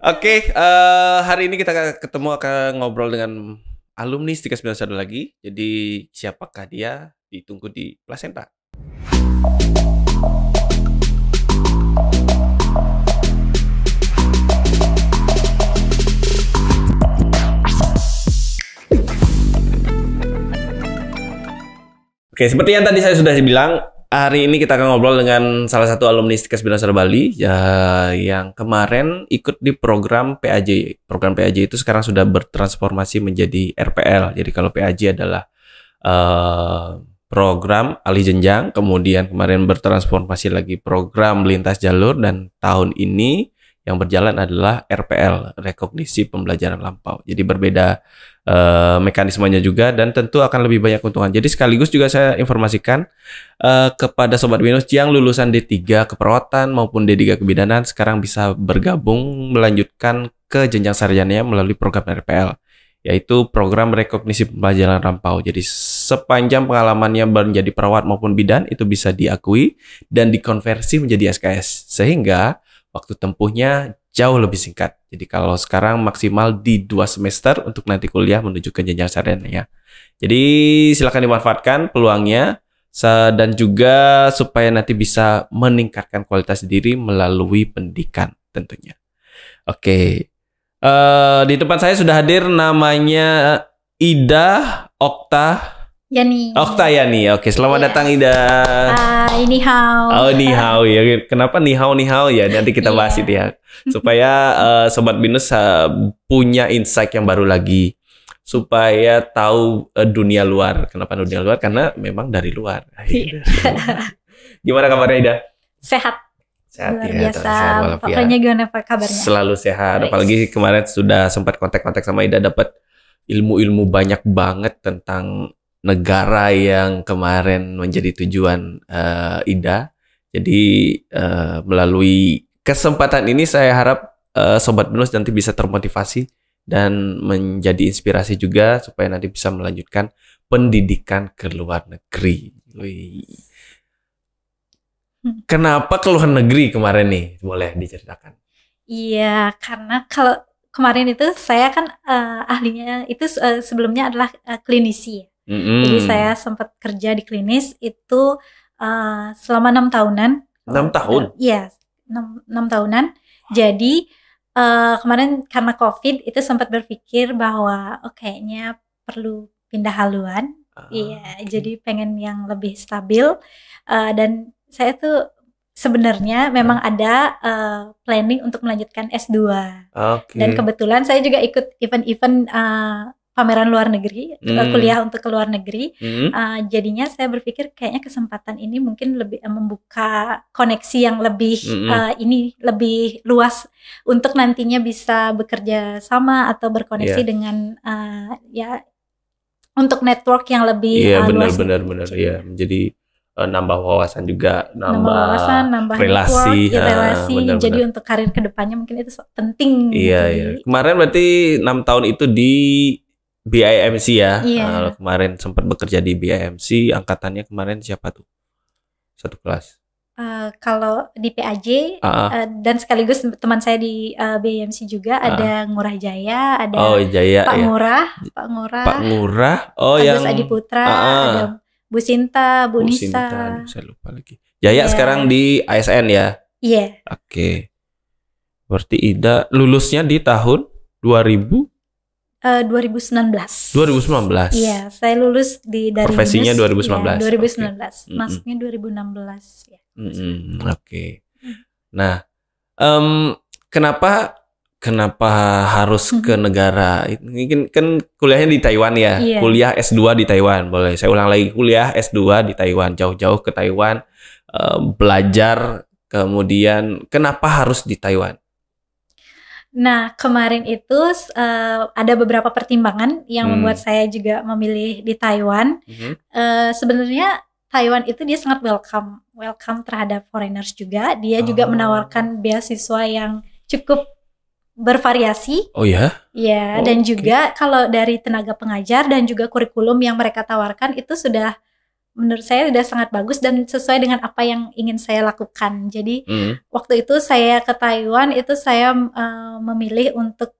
Oke, hari ini kita ketemu akan ngobrol dengan alumni Stika 91 lagi. Jadi siapakah dia? Ditunggu di Plasenta. Oke, seperti yang tadi saya sudah bilang, hari ini kita akan ngobrol dengan salah satu alumni Stika 91 Bali ya, yang kemarin ikut di program PAJ. Program PAJ itu sekarang sudah bertransformasi menjadi RPL. Jadi kalau PAJ adalah program alih jenjang, kemudian kemarin bertransformasi lagi program lintas jalur, dan tahun ini yang berjalan adalah RPL, rekognisi pembelajaran lampau. Jadi berbeda mekanismenya juga, dan tentu akan lebih banyak keuntungan. Jadi sekaligus juga saya informasikan kepada Sobat Binus yang lulusan D3 keperawatan maupun D3 kebidanan sekarang bisa bergabung melanjutkan ke jenjang sarjana melalui program RPL, yaitu program rekognisi pembelajaran lampau. Jadi sepanjang pengalamannya menjadi perawat maupun bidan itu bisa diakui dan dikonversi menjadi SKS, sehingga waktu tempuhnya jauh lebih singkat. Jadi kalau sekarang maksimal di 2 semester untuk nanti kuliah menuju ke jenjang sarjana. Jadi silakan dimanfaatkan peluangnya, dan juga supaya nanti bisa meningkatkan kualitas diri melalui pendidikan tentunya. Oke. Di depan saya sudah hadir namanya Ida Yani. Yani. Oke, selamat datang Ida. Ni hao. Oh, ni hao ya. Kenapa ni hao ya? Nanti kita bahas itu ya. Supaya Sobat Binus punya insight yang baru lagi. Supaya tahu dunia luar. Kenapa dunia luar? Karena memang dari luar. Gimana kabarnya Ida? Sehat. Sehat luar ya. Biasa. Pokoknya gimana kabarnya? Selalu sehat. Apalagi kemarin sudah sempat kontak-kontak sama Ida, dapat ilmu-ilmu banyak banget tentang negara yang kemarin menjadi tujuan Ida. Jadi melalui kesempatan ini saya harap Sobat Binus nanti bisa termotivasi dan menjadi inspirasi juga supaya nanti bisa melanjutkan pendidikan ke luar negeri. Kenapa ke luar negeri kemarin nih? Boleh diceritakan? Iya, karena kalau kemarin itu saya kan ahlinya itu sebelumnya adalah klinisi. Jadi saya sempat kerja di klinis itu selama 6 tahunan. 6 tahun? Iya, 6 tahunan. Jadi kemarin karena COVID itu sempat berpikir bahwa kayaknya perlu pindah haluan. Iya, jadi pengen yang lebih stabil. Dan saya tuh sebenarnya memang ada planning untuk melanjutkan S2. Dan kebetulan saya juga ikut event-event pameran luar negeri, kuliah untuk ke luar negeri. Jadinya saya berpikir kayaknya kesempatan ini mungkin lebih membuka koneksi yang lebih lebih luas untuk nantinya bisa bekerja sama atau berkoneksi dengan untuk network yang lebih luas. Benar. Iya, menjadi nambah wawasan juga, nambah relasi. Benar. Jadi untuk karir kedepannya mungkin itu penting. Iya. Kemarin berarti 6 tahun itu di BIMC ya. Iya. Kemarin sempat bekerja di BIMC. Angkatannya kemarin siapa tuh? Satu kelas. Kalau di PAJ dan sekaligus teman saya di BIMC juga ada Ngurah Jaya, ada Jaya, Pak Ngurah. Agus Adi Putra, ada Bu Sinta, Bu Nisa. Saya lupa lagi. Jaya sekarang di ASN ya? Iya. Oke. Berarti Ida lulusnya di tahun 2019. Iya, saya lulus dari profesinya 2019. Ya, 2019. Masuknya 2016 ya. Oke. Nah, kenapa harus ke negara? Ini kan kuliahnya di Taiwan ya. Iya. Kuliah S2 di Taiwan. Boleh saya ulang lagi, kuliah S2 di Taiwan, jauh-jauh ke Taiwan, belajar, kemudian kenapa harus di Taiwan? Nah, kemarin itu ada beberapa pertimbangan yang membuat saya juga memilih di Taiwan. Sebenarnya Taiwan itu dia sangat welcome terhadap foreigners juga. Dia juga menawarkan beasiswa yang cukup bervariasi. Oh ya? Ya, dan juga kalau dari tenaga pengajar dan juga kurikulum yang mereka tawarkan itu sudah menurut saya sudah sangat bagus dan sesuai dengan apa yang ingin saya lakukan. Jadi waktu itu saya ke Taiwan itu saya memilih untuk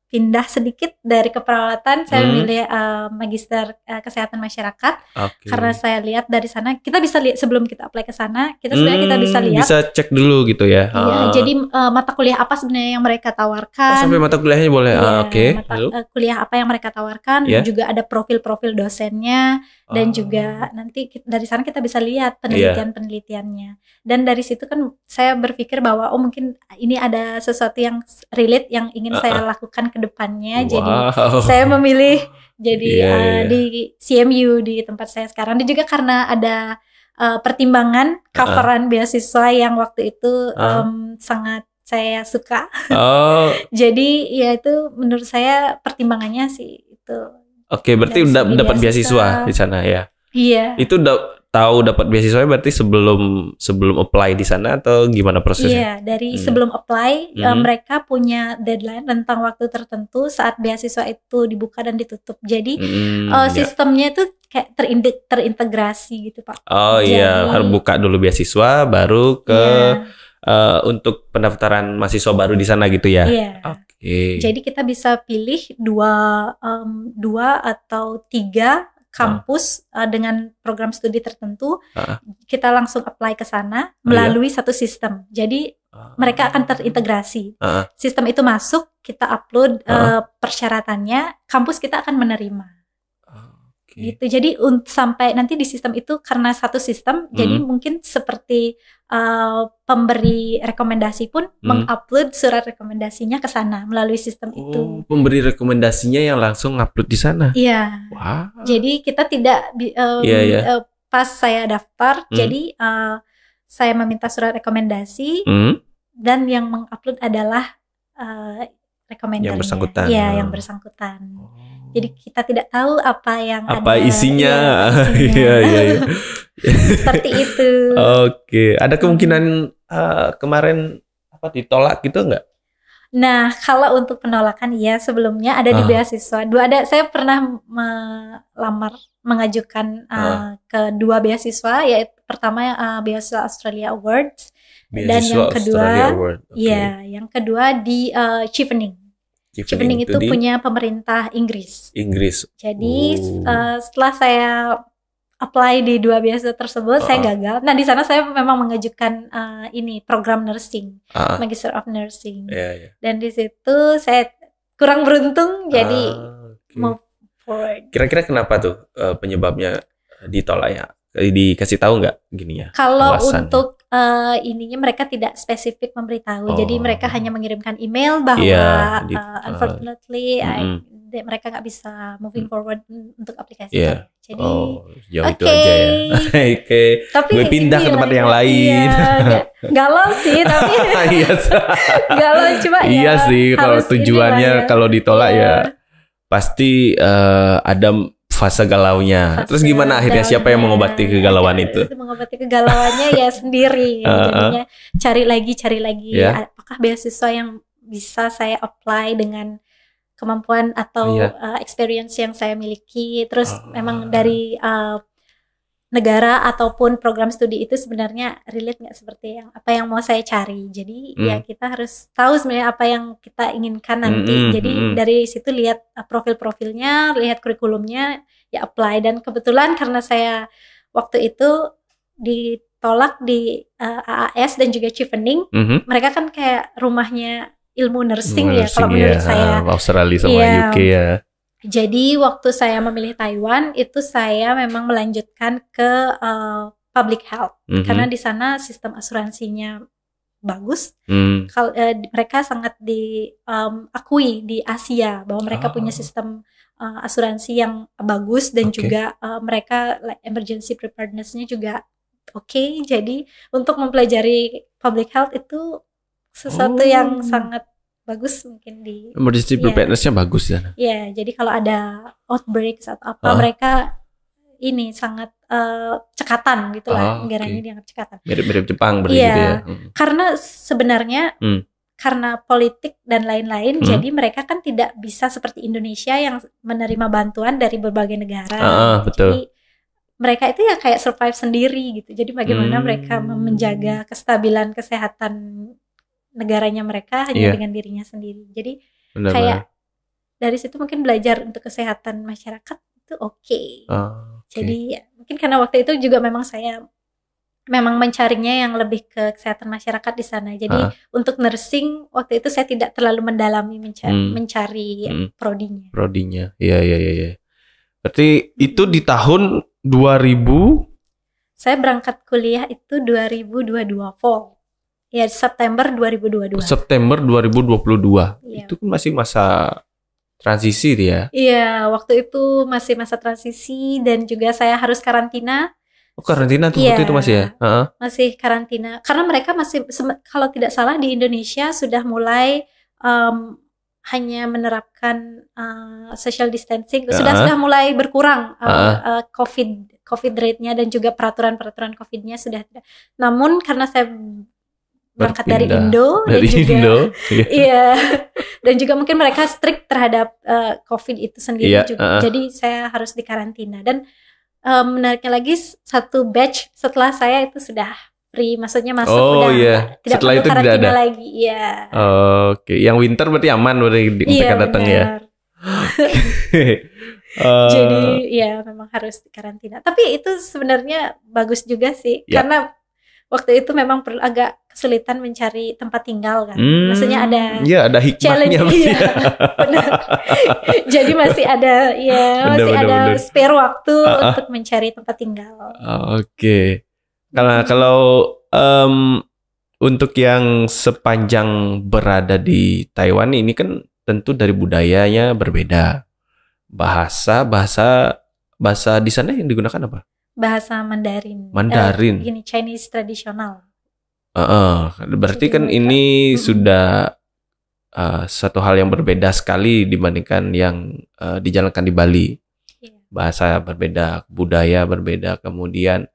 pindah sedikit dari keperawatan, saya memilih magister kesehatan masyarakat karena saya lihat dari sana kita bisa lihat sebelum kita apply ke sana sebenarnya kita bisa lihat, bisa cek dulu gitu ya. Iya, jadi mata kuliah apa sebenarnya yang mereka tawarkan. Sampai mata kuliahnya boleh. Kuliah apa yang mereka tawarkan, juga ada profil-profil dosennya dan juga nanti dari sana kita bisa lihat penelitian-penelitiannya. Dan dari situ kan saya berpikir bahwa mungkin ini ada sesuatu yang relate yang ingin saya lakukan ke depannya. Jadi saya memilih jadi di CMU di tempat saya sekarang. Dan juga karena ada pertimbangan coveran beasiswa yang waktu itu sangat saya suka. Jadi ya itu menurut saya pertimbangannya sih itu. Oke, berarti udah dapat beasiswa di sana ya? Iya. Itu tahu dapat beasiswa berarti sebelum apply di sana atau gimana prosesnya? Iya, dari sebelum apply mereka punya deadline tentang waktu tertentu saat beasiswa itu dibuka dan ditutup. Jadi sistemnya itu kayak terintegrasi gitu, Pak. Iya, harus buka dulu beasiswa baru ke untuk pendaftaran mahasiswa baru di sana gitu ya. Iya. Oke. Jadi kita bisa pilih dua atau tiga kampus dengan program studi tertentu. Kita langsung apply ke sana melalui satu sistem. Jadi mereka akan terintegrasi. Sistem itu masuk, kita upload persyaratannya, kampus kita akan menerima. Gitu. Jadi sampai nanti di sistem itu karena satu sistem, jadi mungkin seperti pemberi rekomendasi pun mengupload surat rekomendasinya ke sana melalui sistem itu. Pemberi rekomendasinya yang langsung upload di sana. Iya. Wow. Jadi kita tidak pas saya daftar, jadi saya meminta surat rekomendasi dan yang mengupload adalah rekomendernya. Yang bersangkutan. Iya, yang bersangkutan. Jadi kita tidak tahu apa isinya. Iya. Seperti itu. Oke, ada kemungkinan kemarin ditolak gitu nggak? Nah, kalau untuk penolakan sebelumnya ada di beasiswa. Saya pernah mengajukan ke dua beasiswa, yaitu pertama beasiswa Australia Awards dan yang kedua yang kedua di Chevening. Chevening itu punya pemerintah Inggris. Jadi setelah saya apply di dua beasiswa tersebut, saya gagal. Nah, di sana saya memang mengajukan program nursing, Magister of Nursing. Dan di situ saya kurang beruntung, jadi move forward. Kira-kira kenapa tuh penyebabnya ditolak ya? Dikasih tahu nggak gini ya? Kalau untuk mereka tidak spesifik memberitahu, jadi mereka hanya mengirimkan email bahwa unfortunately mereka nggak bisa moving forward untuk aplikasi. Jadi jauh itu aja ya. Oke. Tapi gue pindah ke tempat yang lain. Galau sih, tapi galau cuma iya sih kalau tujuannya kalau ditolak ya pasti ada fase galaunya. Terus gimana akhirnya siapa yang mengobati kegalauan itu? Mengobati kegalauannya ya sendiri. Jadinya cari lagi. Apakah beasiswa yang bisa saya apply dengan kemampuan atau experience yang saya miliki. Terus memang dari negara ataupun program studi itu sebenarnya relate nggak seperti apa yang mau saya cari. Jadi ya kita harus tahu sebenarnya apa yang kita inginkan nanti. Jadi dari situ lihat profil-profilnya, lihat kurikulumnya, ya apply. Dan kebetulan karena saya waktu itu ditolak di AAS dan juga Chevening, mereka kan kayak rumahnya ilmu nursing ya kalau menurut saya. Australia sama UK ya. Jadi waktu saya memilih Taiwan itu saya memang melanjutkan ke public health karena di sana sistem asuransinya bagus. Mereka sangat diakui di Asia bahwa mereka punya sistem asuransi yang bagus dan juga mereka emergency preparedness-nya juga oke. Jadi untuk mempelajari public health itu sesuatu yang sangat bagus mungkin di emergency preparedness-nya bagus ya. Iya, jadi kalau ada outbreaks atau apa mereka ini sangat cekatan gitu lah, negaranya dianggap cekatan. Mirip-mirip Jepang berarti gitu ya. Karena sebenarnya karena politik dan lain-lain, jadi mereka kan tidak bisa seperti Indonesia yang menerima bantuan dari berbagai negara. Betul. Jadi mereka itu ya kayak survive sendiri gitu. Jadi bagaimana mereka menjaga kestabilan kesehatan negaranya mereka hanya dengan dirinya sendiri. Jadi kayak dari situ mungkin belajar untuk kesehatan masyarakat itu oke. Jadi ya, mungkin karena waktu itu juga memang saya memang mencarinya yang lebih ke kesehatan masyarakat di sana. Jadi untuk nursing waktu itu saya tidak terlalu mendalami mencari prodinya. Prodinya, iya. Berarti itu di tahun 2000? Saya berangkat kuliah itu 2022 fall. Ya, September 2022. September 2022. Iya. Itu kan masih masa transisi dia. Iya, waktu itu masih masa transisi dan juga saya harus karantina. Oh, karantina tuh waktu itu masih ya? Masih karantina. Karena mereka masih, kalau tidak salah di Indonesia sudah mulai hanya menerapkan social distancing, sudah mulai berkurang COVID rate-nya dan juga peraturan COVID-nya sudah tidak. Namun karena saya berangkat dari Indo dan juga iya, dan juga mungkin mereka strict terhadap COVID itu sendiri juga. Jadi saya harus dikarantina dan menariknya lagi satu batch setelah saya itu sudah free, maksudnya masuk tidak setelah perlu itu karantina tidak ada lagi. Iya. Oke, yang winter berarti aman mereka datang ya. Jadi ya memang harus karantina. Tapi itu sebenarnya bagus juga sih, karena waktu itu memang perlu agak kesulitan mencari tempat tinggal kan. Maksudnya ada hikmahnya. Benar. Jadi masih ada benar. Spare waktu untuk mencari tempat tinggal. Oke. Kalau untuk yang sepanjang berada di Taiwan ini kan tentu dari budayanya berbeda. Bahasa di sana yang digunakan apa? Bahasa Mandarin. Mandarin. Chinese tradisional. Berarti kan ini sudah satu hal yang berbeda sekali dibandingkan yang dijalankan di Bali. Bahasa berbeda, budaya berbeda, kemudian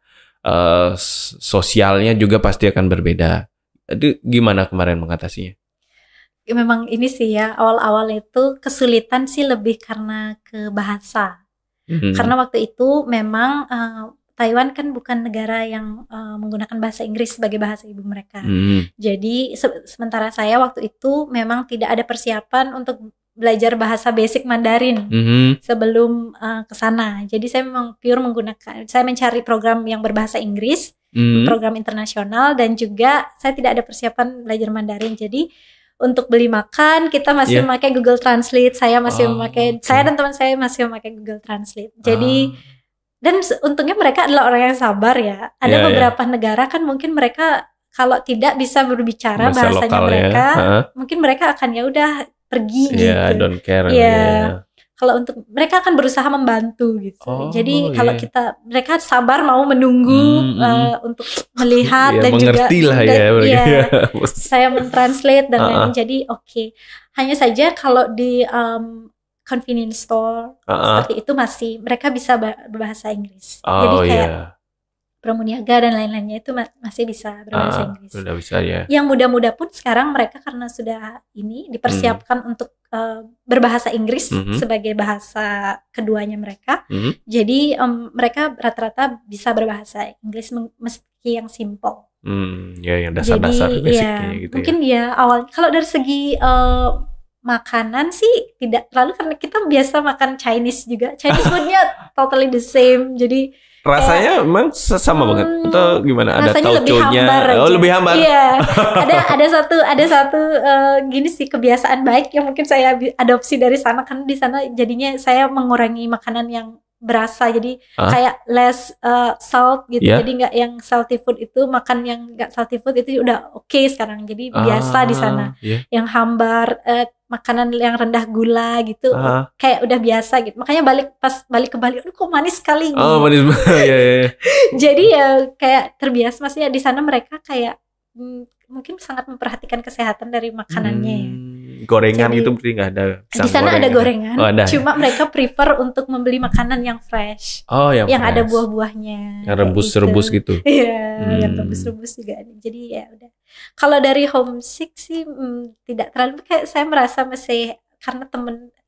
sosialnya juga pasti akan berbeda. Itu gimana kemarin mengatasinya? Memang ini sih ya, awal-awal itu kesulitan sih lebih karena ke bahasa. Karena waktu itu memang Taiwan kan bukan negara yang menggunakan bahasa Inggris sebagai bahasa ibu mereka. Jadi sementara saya waktu itu memang tidak ada persiapan untuk belajar bahasa basic Mandarin sebelum ke sana. Jadi saya memang pure saya mencari program yang berbahasa Inggris, program internasional, dan juga saya tidak ada persiapan belajar Mandarin. Jadi untuk beli makan kita masih memakai Google Translate. Saya dan teman saya masih memakai Google Translate. Jadi dan untungnya mereka adalah orang yang sabar ya. Ada beberapa negara kan mungkin mereka kalau tidak bisa berbicara bahasanya mereka, mungkin mereka akan ya udah pergi gitu. I don't care. Kalau untuk mereka akan berusaha membantu gitu. Jadi kalau mereka sabar mau menunggu untuk melihat dan mengerti juga saya mentranslate dan lain-lain. Jadi hanya saja kalau di convenience store seperti itu masih mereka bisa berbahasa Inggris. Jadi kayak pramuniaga dan lain-lainnya itu masih bisa berbahasa Inggris. Sudah bisa ya. Yang muda-muda pun sekarang mereka karena sudah dipersiapkan untuk berbahasa Inggris sebagai bahasa keduanya mereka. Jadi mereka rata-rata bisa berbahasa Inggris meski yang simple. Yang dasar-dasar basicnya gitu. Mungkin awal kalau dari segi makanan sih tidak terlalu, karena kita biasa makan Chinese juga. Chinese foodnya totally the same. Jadi rasanya memang sama banget atau gimana? Ada tauconya. Lebih hambar. Iya. ada satu gini sih, kebiasaan baik yang mungkin saya adopsi dari sana, kan di sana jadinya saya mengurangi makanan yang berasa, jadi kayak less salt gitu. Jadi nggak yang salty food itu, makan yang nggak salty food itu udah oke sekarang. Jadi biasa di sana. Yang hambar, makanan yang rendah gula gitu, kayak udah biasa gitu. Makanya pas balik ke Bali, aduh kok manis sekali. Manis banget. Jadi ya kayak terbiasa, maksudnya di sana mereka kayak mungkin sangat memperhatikan kesehatan dari makanannya. Gorengan gitu berarti nggak ada. Di sana ada gorengan, cuma mereka prefer untuk membeli makanan yang fresh, yang fresh. Ada buah-buahnya, yang rebus-rebus gitu. Iya, yang rebus-rebus juga ada. Jadi ya udah. Kalau dari homesick sih tidak terlalu, kayak saya merasa masih karena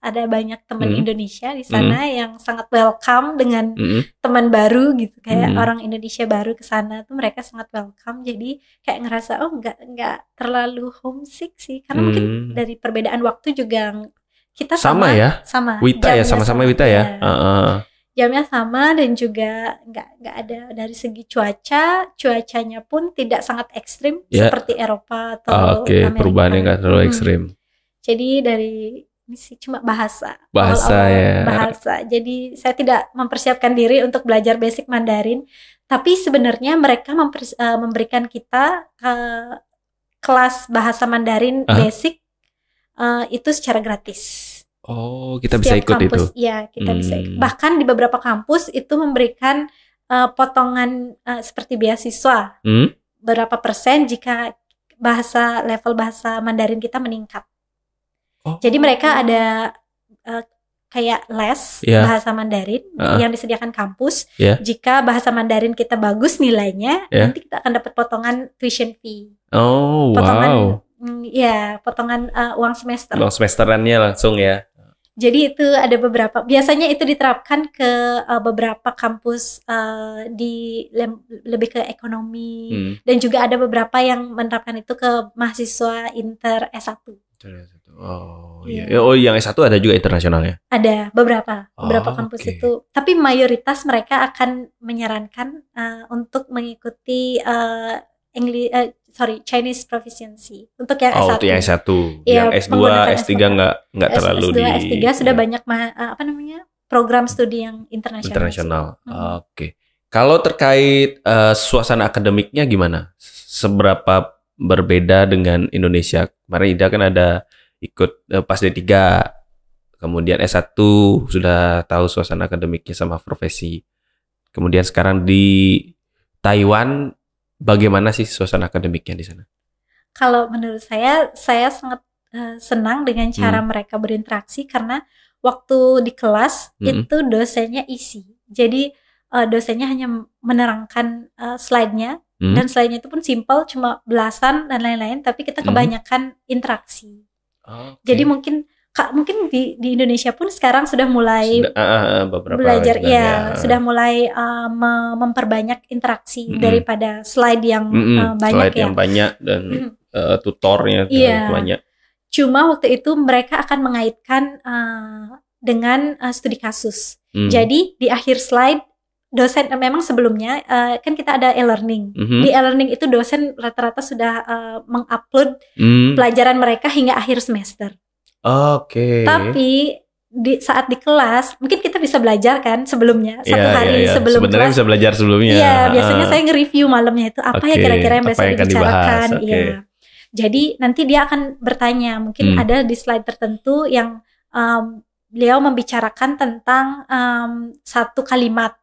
ada banyak teman Indonesia di sana yang sangat welcome dengan teman baru gitu, kayak orang Indonesia baru ke sana tuh mereka sangat welcome, jadi kayak ngerasa nggak terlalu homesick sih, karena mungkin dari perbedaan waktu juga kita sama Wita ya, sama-sama Wita ya. Jamnya sama, dan juga nggak ada dari segi cuacanya pun tidak sangat ekstrim seperti Eropa atau Amerika. Perubahannya nggak terlalu ekstrim. Jadi dari ini sih cuma bahasa ya. Bahasa. Jadi saya tidak mempersiapkan diri untuk belajar basic Mandarin, tapi sebenarnya mereka memberikan kita kelas bahasa Mandarin basic itu secara gratis. Oh, kita bisa ikut kampus, itu? Iya, kita bisa ikut. Bahkan di beberapa kampus itu memberikan potongan seperti beasiswa. Berapa persen jika level bahasa Mandarin kita meningkat. Jadi mereka ada kayak les bahasa Mandarin yang disediakan kampus. Jika bahasa Mandarin kita bagus nilainya, nanti kita akan dapat potongan tuition fee. Oh, potongan, potongan uang semester. Uang semesterannya langsung ya. Jadi itu ada biasanya itu diterapkan ke beberapa kampus lebih ke ekonomi, dan juga ada beberapa yang menerapkan itu ke mahasiswa inter S1. Oh iya. Oh, yang S1 ada juga internasionalnya? Ada beberapa kampus itu. Tapi mayoritas mereka akan menyarankan untuk mengikuti Chinese Proficiency untuk yang S1. Untuk yang S1. Yang S2, S3 nggak terlalu S2, S3 sudah banyak program studi yang internasional. Oke. Kalau terkait suasana akademiknya gimana? Seberapa berbeda dengan Indonesia? Kemarin Ida kan ada ikut pas D3, kemudian S1 sudah tahu suasana akademiknya sama profesi. Kemudian sekarang di Taiwan, bagaimana sih suasana akademiknya di sana? Kalau menurut saya sangat senang dengan cara mereka berinteraksi, karena waktu di kelas itu dosennya isi. Jadi dosennya hanya menerangkan slide-nya, dan slide-nya itu pun simple, cuma belasan dan lain-lain, tapi kita kebanyakan interaksi. Jadi mungkin di Indonesia pun sekarang sudah mulai belajar sudah mulai memperbanyak interaksi daripada slide yang banyak slide yang banyak dan tutornya banyak. Cuma waktu itu mereka akan mengaitkan dengan studi kasus. Jadi di akhir slide dosen memang sebelumnya kan kita ada e-learning. Di e-learning itu dosen rata-rata sudah mengupload pelajaran mereka hingga akhir semester. Tapi saat di kelas mungkin kita bisa belajar kan sebelumnya satu hari sebelum sebenarnya kelas. Bisa belajar sebelumnya. Iya, biasanya saya nge-review malamnya itu apa ya kira-kira yang besok dibicarakan. Iya. Jadi nanti dia akan bertanya, mungkin ada di slide tertentu yang beliau membicarakan tentang satu kalimat.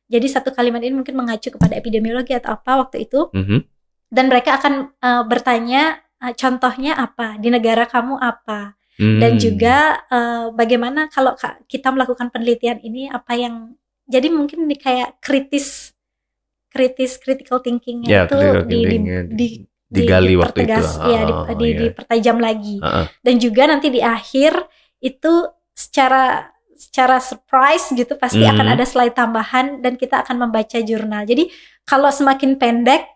Jadi satu kalimat ini mungkin mengacu kepada epidemiologi atau apa waktu itu. Dan mereka akan bertanya contohnya apa di negara kamu apa. Dan juga bagaimana kalau kita melakukan penelitian ini, apa yang jadi mungkin kayak critical thinkingnya itu digali waktu itu. Dipertajam lagi. Dan juga nanti di akhir itu secara surprise gitu pasti akan ada slide tambahan dan kita akan membaca jurnal. Jadi kalau semakin pendek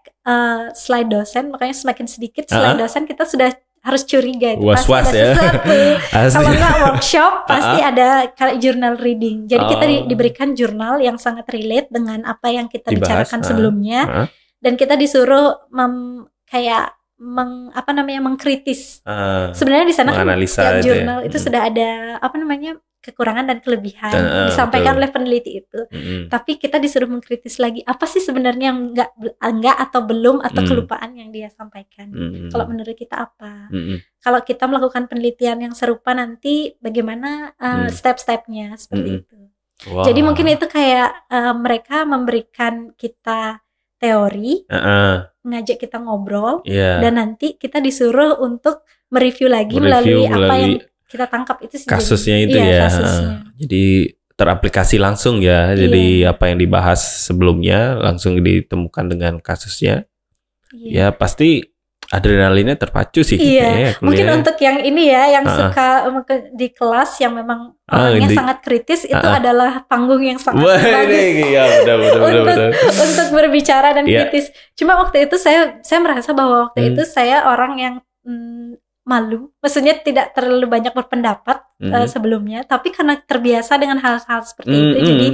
slide dosen, makanya semakin sedikit slide dosen, kita sudah harus curiga itu was-was pasti ada sesuatu. Kalau nggak workshop pasti ada journal reading. Jadi kita diberikan jurnal yang sangat relate dengan apa yang kita bicarakan sebelumnya, dan kita disuruh mengkritis. Sebenarnya di sana kan setiap jurnal itu sudah ada kekurangan dan kelebihan disampaikan oleh peneliti itu. Tapi kita disuruh mengkritis lagi apa sih sebenarnya yang enggak atau belum atau kelupaan yang dia sampaikan. Kalau menurut kita apa? Kalau kita melakukan penelitian yang serupa nanti bagaimana step-stepnya seperti itu. Jadi mungkin itu kayak mereka memberikan kita teori, ngajak kita ngobrol, dan nanti kita disuruh untuk mereview lagi melalui apa yang kita tangkap itu sih. Kasusnya itu kasusnya. Jadi teraplikasi langsung ya. Jadi apa yang dibahas sebelumnya langsung ditemukan dengan kasusnya. Ya pasti Adrenalinnya terpacu sih. Iya, mungkin untuk yang ini ya, yang suka di kelas yang memang orangnya sangat kritis, itu adalah panggung yang sangat bagus. Iya, betul. Untuk berbicara dan kritis. Cuma waktu itu saya merasa bahwa waktu itu saya orang yang malu, maksudnya tidak terlalu banyak berpendapat sebelumnya, tapi karena terbiasa dengan hal-hal seperti itu, jadi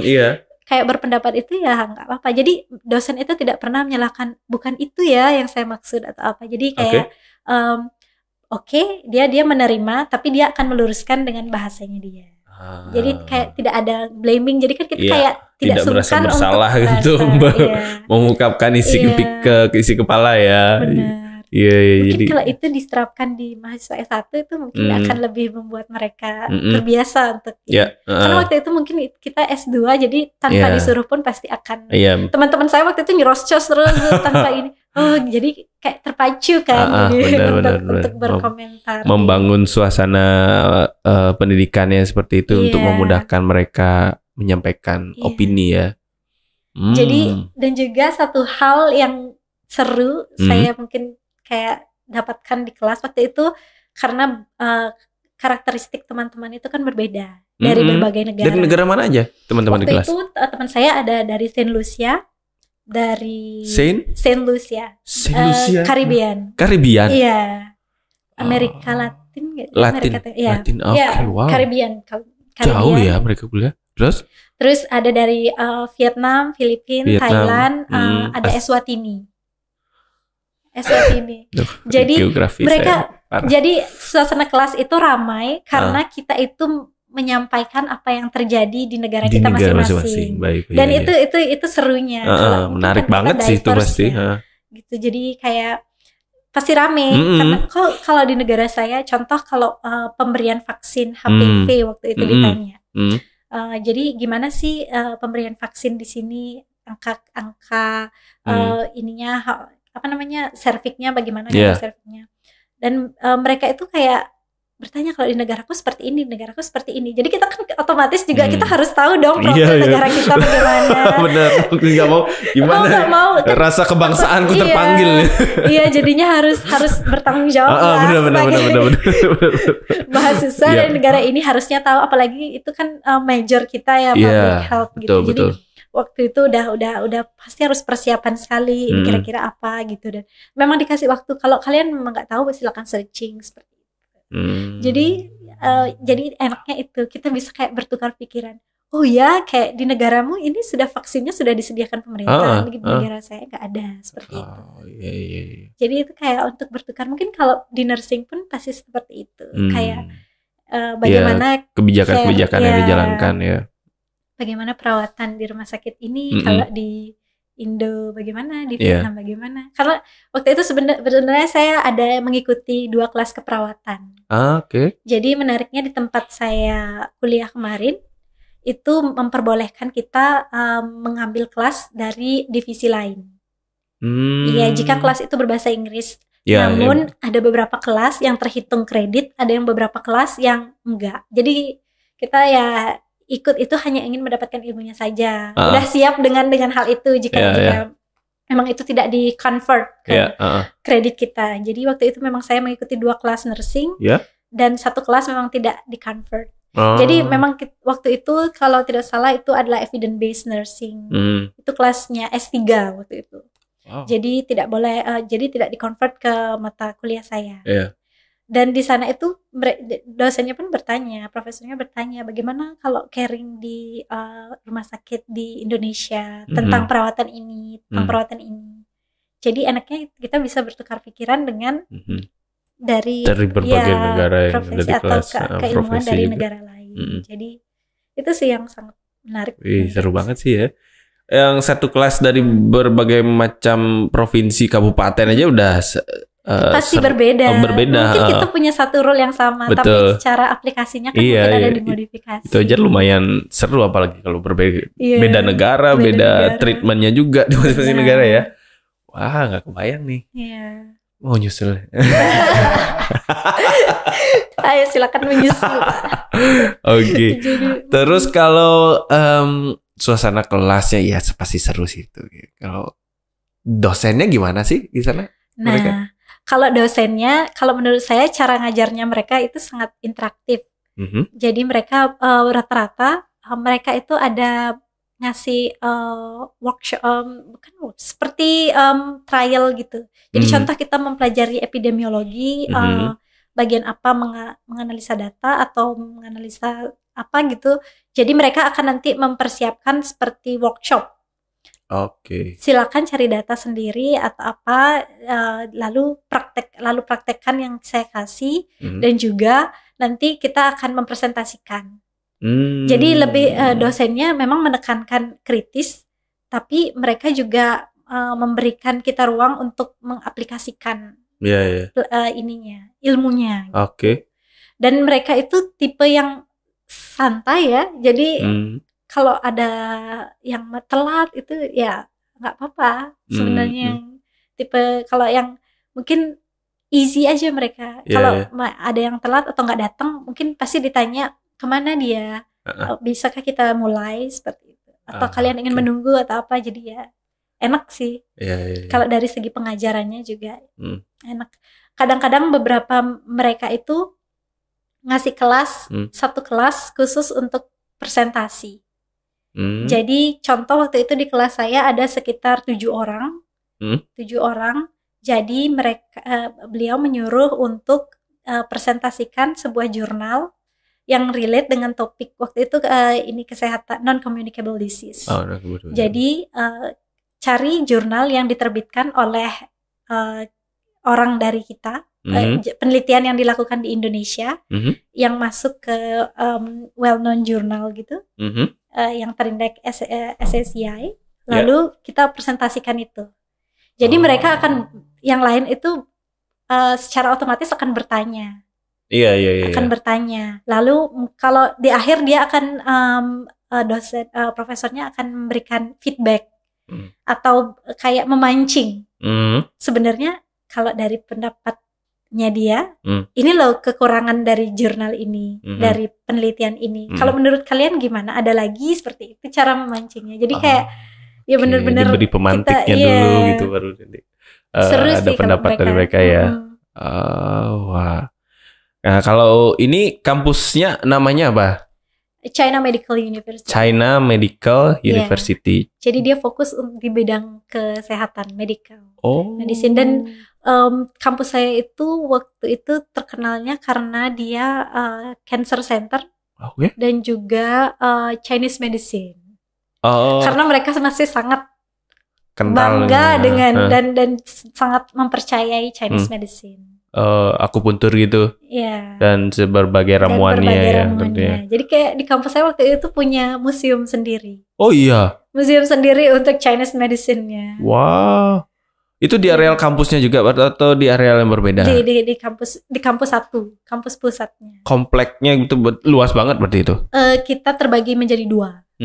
kayak berpendapat itu ya nggak apa-apa. Jadi dosen itu tidak pernah menyalahkan, bukan itu ya yang saya maksud atau apa. Jadi kayak dia menerima, tapi dia akan meluruskan dengan bahasanya dia. Jadi kayak tidak ada blaming. Jadi kan kita kayak tidak merasa bersalah untuk mengungkapkan isi kepala ya. Benar. Mungkin jadi kalau itu diterapkan di mahasiswa S1 itu mungkin akan lebih membuat mereka terbiasa untuk karena waktu itu mungkin kita S2, jadi tanpa disuruh pun pasti akan teman-teman saya waktu itu nyerocos terus tanpa ini. Jadi kayak terpacu kan untuk berkomentar, membangun suasana pendidikannya seperti itu untuk memudahkan mereka menyampaikan opini ya. Jadi dan juga satu hal yang seru saya mungkin kayak dapatkan di kelas waktu itu, karena karakteristik teman-teman itu kan berbeda dari berbagai negara. Dari negara mana aja teman-teman di kelas? Waktu itu teman saya ada dari Saint Lucia, dari Saint Lucia, Caribbean. Iya, Amerika Latin nggak? Latin. Wow. Caribbean. Jauh ya mereka kuliah. Terus ada dari Vietnam, Filipina, Thailand, ada Eswatini. Jadi mereka, jadi suasana kelas itu ramai karena kita itu menyampaikan apa yang terjadi di negara kita masing-masing. Dan itu serunya. Menarik banget sih itu pasti. Gitu. Jadi kayak pasti rame. Karena kalau di negara saya, contoh kalau pemberian vaksin HPV waktu itu ditanya. Jadi gimana sih pemberian vaksin di sini, angka ininya apa namanya, serviknya bagaimana serviknya, dan mereka itu kayak bertanya kalau di negaraku seperti ini, negaraku seperti ini. Jadi kita kan otomatis juga kita harus tahu dong profil negara kita bagaimana. Benar, nggak mau gimana? Nggak mau. Rasa kebangsaanku terpanggil. Iya, jadinya harus bertanggung jawab lah. Benar. Mahasiswa dari negara ini harusnya tahu, apalagi itu kan major kita ya, public health gitu. Betul. Jadi waktu itu udah pasti harus persiapan sekali, ini kira-kira apa gitu, dan memang dikasih waktu. Kalau kalian memang nggak tahu, silakan searching seperti itu. Jadi enaknya itu kita bisa kayak bertukar pikiran. Oh ya, kayak di negaramu ini vaksinnya sudah disediakan pemerintah, di negara saya nggak ada seperti itu. Iya. Jadi itu kayak untuk bertukar. Mungkin kalau di nursing pun pasti seperti itu. Kayak bagaimana kebijakan-kebijakan yang dijalankan ya. Bagaimana perawatan di rumah sakit ini, kalau di Indo bagaimana, di Vietnam bagaimana. Karena waktu itu sebenarnya saya ada mengikuti 2 kelas keperawatan. Jadi menariknya di tempat saya kuliah kemarin, itu memperbolehkan kita mengambil kelas dari divisi lain. Iya, jika kelas itu berbahasa Inggris. Namun ada beberapa kelas yang terhitung kredit, ada yang beberapa kelas yang enggak. Jadi kita ya ikut itu hanya ingin mendapatkan ilmunya saja. Udah siap dengan hal itu jika memang itu tidak di convert ke kredit kita. Jadi waktu itu memang saya mengikuti 2 kelas nursing dan 1 kelas memang tidak di convert. Jadi memang waktu itu kalau tidak salah itu adalah evidence based nursing. Itu kelasnya S3 waktu itu. Jadi tidak boleh, jadi tidak di convert ke mata kuliah saya. Dan di sana itu dosennya pun bertanya, profesornya bertanya, bagaimana kalau caring di rumah sakit di Indonesia tentang perawatan ini, tentang perawatan ini. Jadi enaknya kita bisa bertukar pikiran dengan dari berbagai negara yang profesi atau keilmuan dari negara lain. Jadi itu sih yang sangat menarik. Seru banget sih ya. Yang satu kelas dari berbagai macam provinsi, kabupaten aja udah pasti berbeda. Mungkin kita punya satu role yang sama, tapi cara aplikasinya kan mungkin ada dimodifikasi. Itu aja lumayan seru, apalagi kalau beda negara, beda treatmentnya juga di masing-masing negara ya. Wah, nggak kebayang nih. Mau nyusul. Ayo silakan menyusul. Oke. Terus kalau suasana kelasnya ya pasti seru sih itu. Kalau dosennya gimana sih di sana? Nah, Kalau dosennya, kalau menurut saya cara ngajarnya mereka itu sangat interaktif. Jadi mereka rata-rata mereka itu ada ngasih workshop, bukan seperti trial gitu. Jadi contoh kita mempelajari epidemiologi, bagian apa menganalisa data atau menganalisa apa gitu. Jadi mereka akan nanti mempersiapkan seperti workshop. Oke. Silakan cari data sendiri atau apa, lalu praktekkan yang saya kasih, dan juga nanti kita akan mempresentasikan. Jadi lebih dosennya memang menekankan kritis, tapi mereka juga memberikan kita ruang untuk mengaplikasikan ininya, ilmunya. Oke. Dan mereka itu tipe yang santai ya, jadi kalau ada yang telat itu ya nggak apa-apa sebenarnya. Tipe kalau yang mungkin easy aja mereka. Kalau ada yang telat atau nggak datang, mungkin pasti ditanya kemana dia, bisakah kita mulai seperti itu, atau kalian ingin menunggu atau apa. Jadi ya enak sih. Kalau dari segi pengajarannya juga enak. Kadang-kadang beberapa mereka itu ngasih kelas, satu kelas khusus untuk presentasi. Jadi contoh waktu itu di kelas saya ada sekitar 7 orang. 7 orang. Jadi beliau menyuruh untuk presentasikan sebuah jurnal yang relate dengan topik waktu itu, ini kesehatan, non-communicable disease. Jadi cari jurnal yang diterbitkan oleh orang dari kita, penelitian yang dilakukan di Indonesia, yang masuk ke well-known jurnal gitu, yang terindeks SSCI, lalu kita presentasikan itu. Jadi mereka akan, yang lain itu secara otomatis akan bertanya. Akan bertanya. Lalu kalau di akhir dia akan dosen, profesornya akan memberikan feedback atau kayak memancing. Sebenarnya kalau dari pendapatnya dia, ini loh kekurangan dari jurnal ini, dari penelitian ini. Kalau menurut kalian gimana? Ada lagi seperti itu cara memancingnya. Jadi kayak ya benar-benar diberi pemantiknya dulu gitu, baru nanti ada pendapat dari mereka ya. Wah. Nah, kalau ini kampusnya namanya apa? China Medical University. China Medical University. Jadi dia fokus di bidang kesehatan, medical, medicine. Dan kampus saya itu waktu itu terkenalnya karena dia cancer center, dan juga Chinese medicine. Karena mereka masih sangat bangga dengan dan sangat mempercayai Chinese medicine. Akupuntur gitu, dan berbagai ramuannya. Jadi kayak di kampus saya waktu itu punya museum sendiri. Oh iya. Museum sendiri untuk Chinese medicine-nya. Wow. Itu di areal kampusnya juga atau di areal yang berbeda? Di kampus satu, kampus pusatnya. Kompleknya itu luas banget berarti itu? Kita terbagi menjadi 2.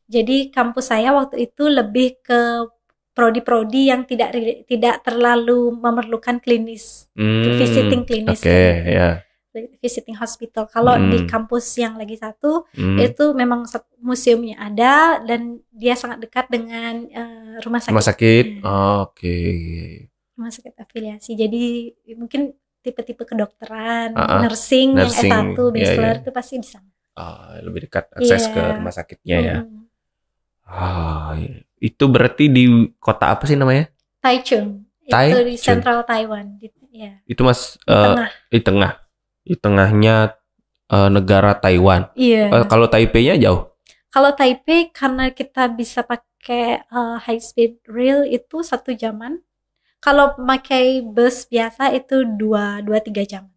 Jadi kampus saya waktu itu lebih ke prodi-prodi yang tidak terlalu memerlukan klinis, visiting klinis, visiting hospital. Kalau di kampus yang lagi satu, itu memang museumnya ada dan dia sangat dekat dengan rumah sakit. Rumah sakit, rumah sakit afiliasi. Jadi mungkin tipe-tipe kedokteran, nursing yang S1, bachelor itu pasti di sana. Lebih dekat akses ke rumah sakitnya ya. Itu berarti di kota apa sih namanya? Taichung. Itu di Central Taiwan. Itu Mas di tengah. Di tengahnya negara Taiwan. Kalau Taipei-nya jauh? Kalau Taipei karena kita bisa pakai high speed rail itu 1 jaman. Kalau pakai bus biasa itu 2-3 jam.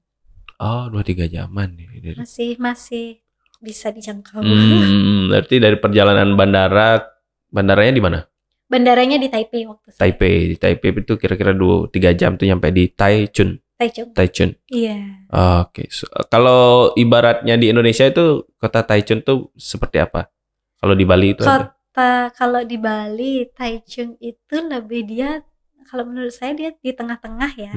2-3 jaman nih. Masih bisa dijangkau. Berarti dari perjalanan bandaranya di mana? Bandaranya di Taipei waktu itu. Di Taipei itu kira-kira 2-3 jam tuh nyampe di Taichung. Iya. Oke. Kalau ibaratnya di Indonesia itu kota Taichung tuh seperti apa? Kalau di Bali itu kalau di Bali, Taichung itu lebih kalau menurut saya dia di tengah-tengah ya.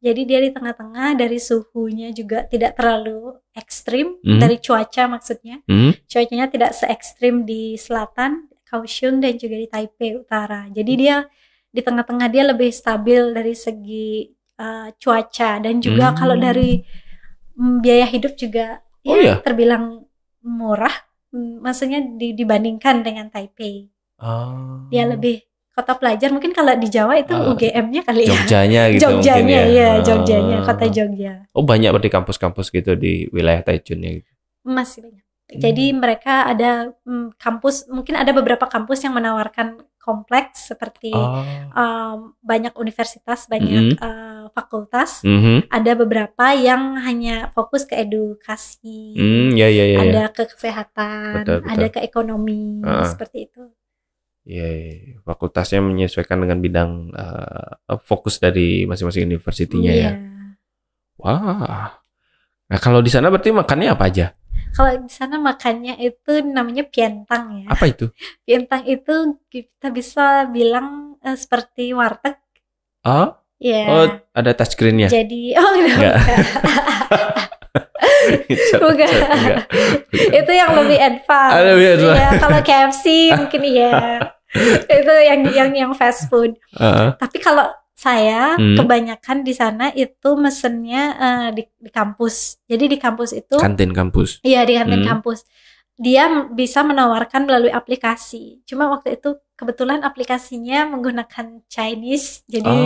Jadi dia di tengah-tengah, dari suhunya juga tidak terlalu ekstrim, dari cuaca maksudnya. Cuacanya tidak se-ekstrim di selatan, Kaohsiung, dan juga di Taipei Utara. Jadi dia di tengah-tengah, dia lebih stabil dari segi cuaca dan juga kalau dari biaya hidup juga terbilang murah, maksudnya dibandingkan dengan Taipei. Dia lebih kota pelajar, mungkin kalau di Jawa itu UGM-nya kali ya. Jogjanya gitu Jogjanya, mungkin ya. Iya, Jogjanya, kota Jogja. Oh, banyak berarti kampus-kampus gitu di wilayah Taichunnya gitu. Masih banyak. Jadi mereka ada kampus, mungkin ada beberapa kampus yang menawarkan kompleks seperti banyak universitas, banyak fakultas. Ada beberapa yang hanya fokus ke edukasi, ada ke kesehatan, betul. Ada ke ekonomi, seperti itu. Iya, fakultasnya menyesuaikan dengan bidang fokus dari masing-masing universitinya ya. Wah. Nah, kalau di sana berarti makannya apa aja? Kalau di sana makannya itu namanya pientang ya. Apa itu? Pientang itu kita bisa bilang seperti warteg. Oh? Iya. Oh, ada touchscreen-nya. Jadi enggak. Bukan. Itu yang lebih advance. Ya, kalau KFC mungkin iya. Itu yang fast food. Tapi kalau saya kebanyakan di sana itu mesennya di kampus. Jadi di kampus itu kantin kampus. Iya, di kantin kampus. Dia bisa menawarkan melalui aplikasi. Cuma waktu itu kebetulan aplikasinya menggunakan Chinese. Jadi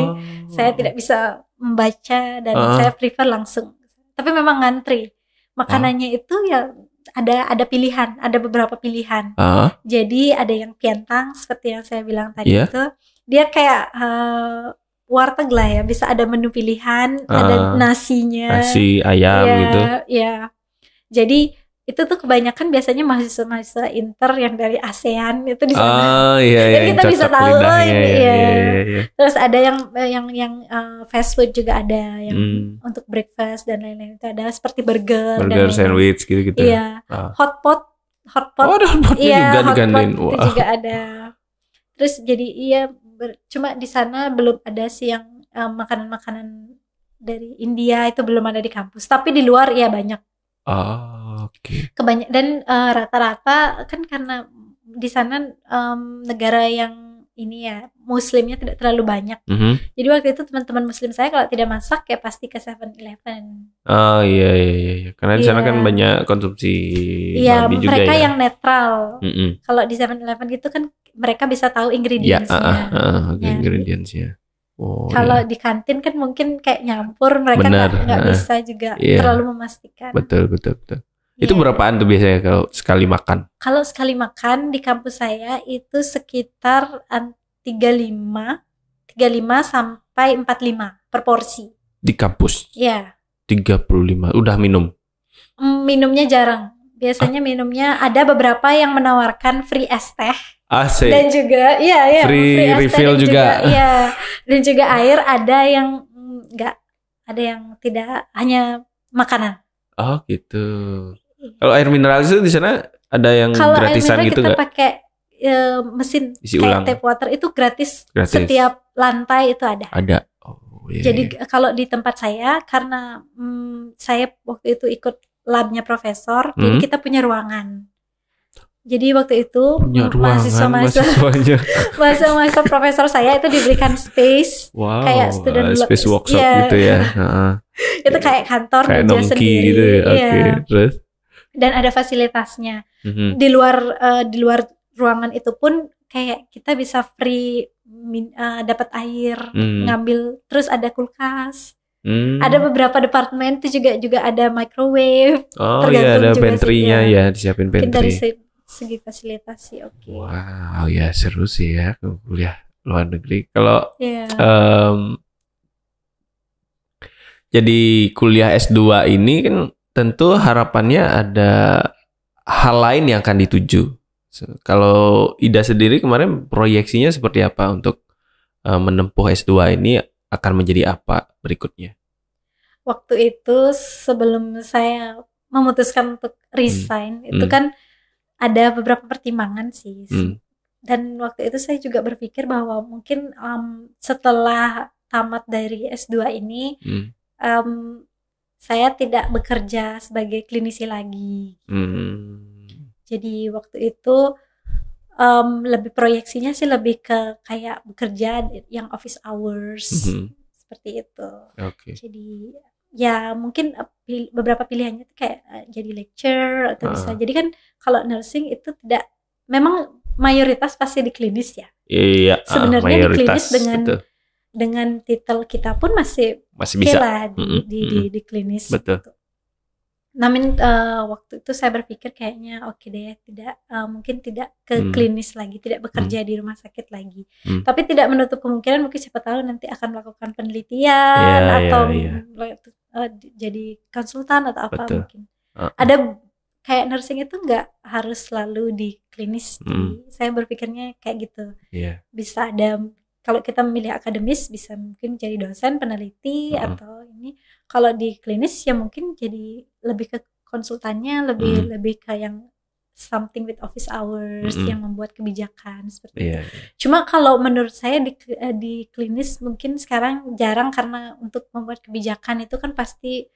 saya tidak bisa membaca dan saya prefer langsung. Tapi memang ngantri. Makanannya itu ya ada pilihan, ada beberapa pilihan. Jadi ada yang pientang seperti yang saya bilang tadi itu. Dia kayak warteg lah ya, bisa ada menu pilihan, ada nasinya, nasi ayam gitu. Ya. Jadi itu tuh kebanyakan biasanya mahasiswa inter yang dari ASEAN itu di sana. Jadi kita bisa tahu Terus ada yang fast food juga ada yang untuk breakfast dan lain-lain, itu ada seperti burger sandwich gitu-gitu. Iya. Hotpot. Oh, ada hotpotnya juga di kantin. Itu juga ada. Terus jadi cuma di sana belum ada sih yang makanan-makanan dari India itu belum ada di kampus. Tapi di luar ya banyak. Oke. Kebanyak dan rata-rata kan karena di sana negara yang ini ya muslimnya tidak terlalu banyak. Jadi waktu itu teman-teman muslim saya kalau tidak masak ya pasti ke 7-Eleven. Oh iya. Karena di sana kan banyak konsumsi babi juga ya. Mereka yang netral. Kalau di 7-Eleven gitu kan mereka bisa tahu ingredients-nya. Ingredients-nya. Kalau di kantin kan mungkin kayak nyampur, mereka nggak bisa juga terlalu memastikan. Betul. Itu berapaan tuh biasanya kalau sekali makan? Kalau sekali makan di kampus saya itu sekitar 35 sampai 45 per porsi. Di kampus? Iya. 35. Udah minum? Minumnya jarang. Biasanya minumnya ada beberapa yang menawarkan free es teh. Asik. Dan juga free refill juga. Iya. Dan juga air, ada yang enggak, ada yang tidak, hanya makanan. Oh gitu. Kalau air mineral itu di sana ada yang gratisan gitu nggak? Kalau air mineral kita pakai mesin isi kayak ulang. tap water itu gratis. Setiap lantai itu ada. Ada. Jadi kalau di tempat saya, karena saya waktu itu ikut labnya profesor, jadi kita punya ruangan. Jadi waktu itu mahasiswa profesor saya itu diberikan space, kayak student space workshop gitu ya. Itu kayak kantor kayak meja sendiri gitu ya. Terus? Dan ada fasilitasnya. Di luar ruangan itu pun kayak kita bisa free dapat air, ngambil, terus ada kulkas. Ada beberapa departemen itu juga ada microwave. Ada pantry-nya ya, disiapin pantry. Dari segi fasilitas sih oke. Wow, ya seru sih ya kuliah luar negeri. Kalau jadi kuliah S2 ini kan tentu harapannya ada hal lain yang akan dituju. Kalau Ida sendiri kemarin proyeksinya seperti apa untuk menempuh S2 ini, akan menjadi apa berikutnya? Waktu itu sebelum saya memutuskan untuk resign itu kan ada beberapa pertimbangan sih. Dan waktu itu saya juga berpikir bahwa mungkin setelah tamat dari S2 ini saya tidak bekerja sebagai klinisi lagi. Jadi waktu itu lebih proyeksinya sih lebih ke kayak bekerja yang office hours seperti itu. Oke. Jadi ya mungkin beberapa pilihannya tuh kayak jadi lecturer atau bisa. Jadi kan kalau nursing itu tidak, memang mayoritas pasti di klinis ya. Iya. Sebenarnya di klinis betul. dengan titel kita pun masih bisa lah di klinis. Betul. Gitu. Namun waktu itu saya berpikir kayaknya oke deh, tidak mungkin tidak ke klinis lagi, tidak bekerja di rumah sakit lagi. Tapi tidak menutup kemungkinan mungkin siapa tahu nanti akan melakukan penelitian atau jadi konsultan atau apa. Betul. Mungkin. Ada kayak nursing itu nggak harus selalu di klinis. Saya berpikirnya kayak gitu. Bisa ada, kalau kita memilih akademis bisa mungkin jadi dosen peneliti atau ini. Kalau di klinis ya mungkin jadi lebih ke konsultannya, lebih ke yang something with office hours, yang membuat kebijakan seperti itu. Cuma kalau menurut saya di klinis mungkin sekarang jarang, karena untuk membuat kebijakan itu kan pasti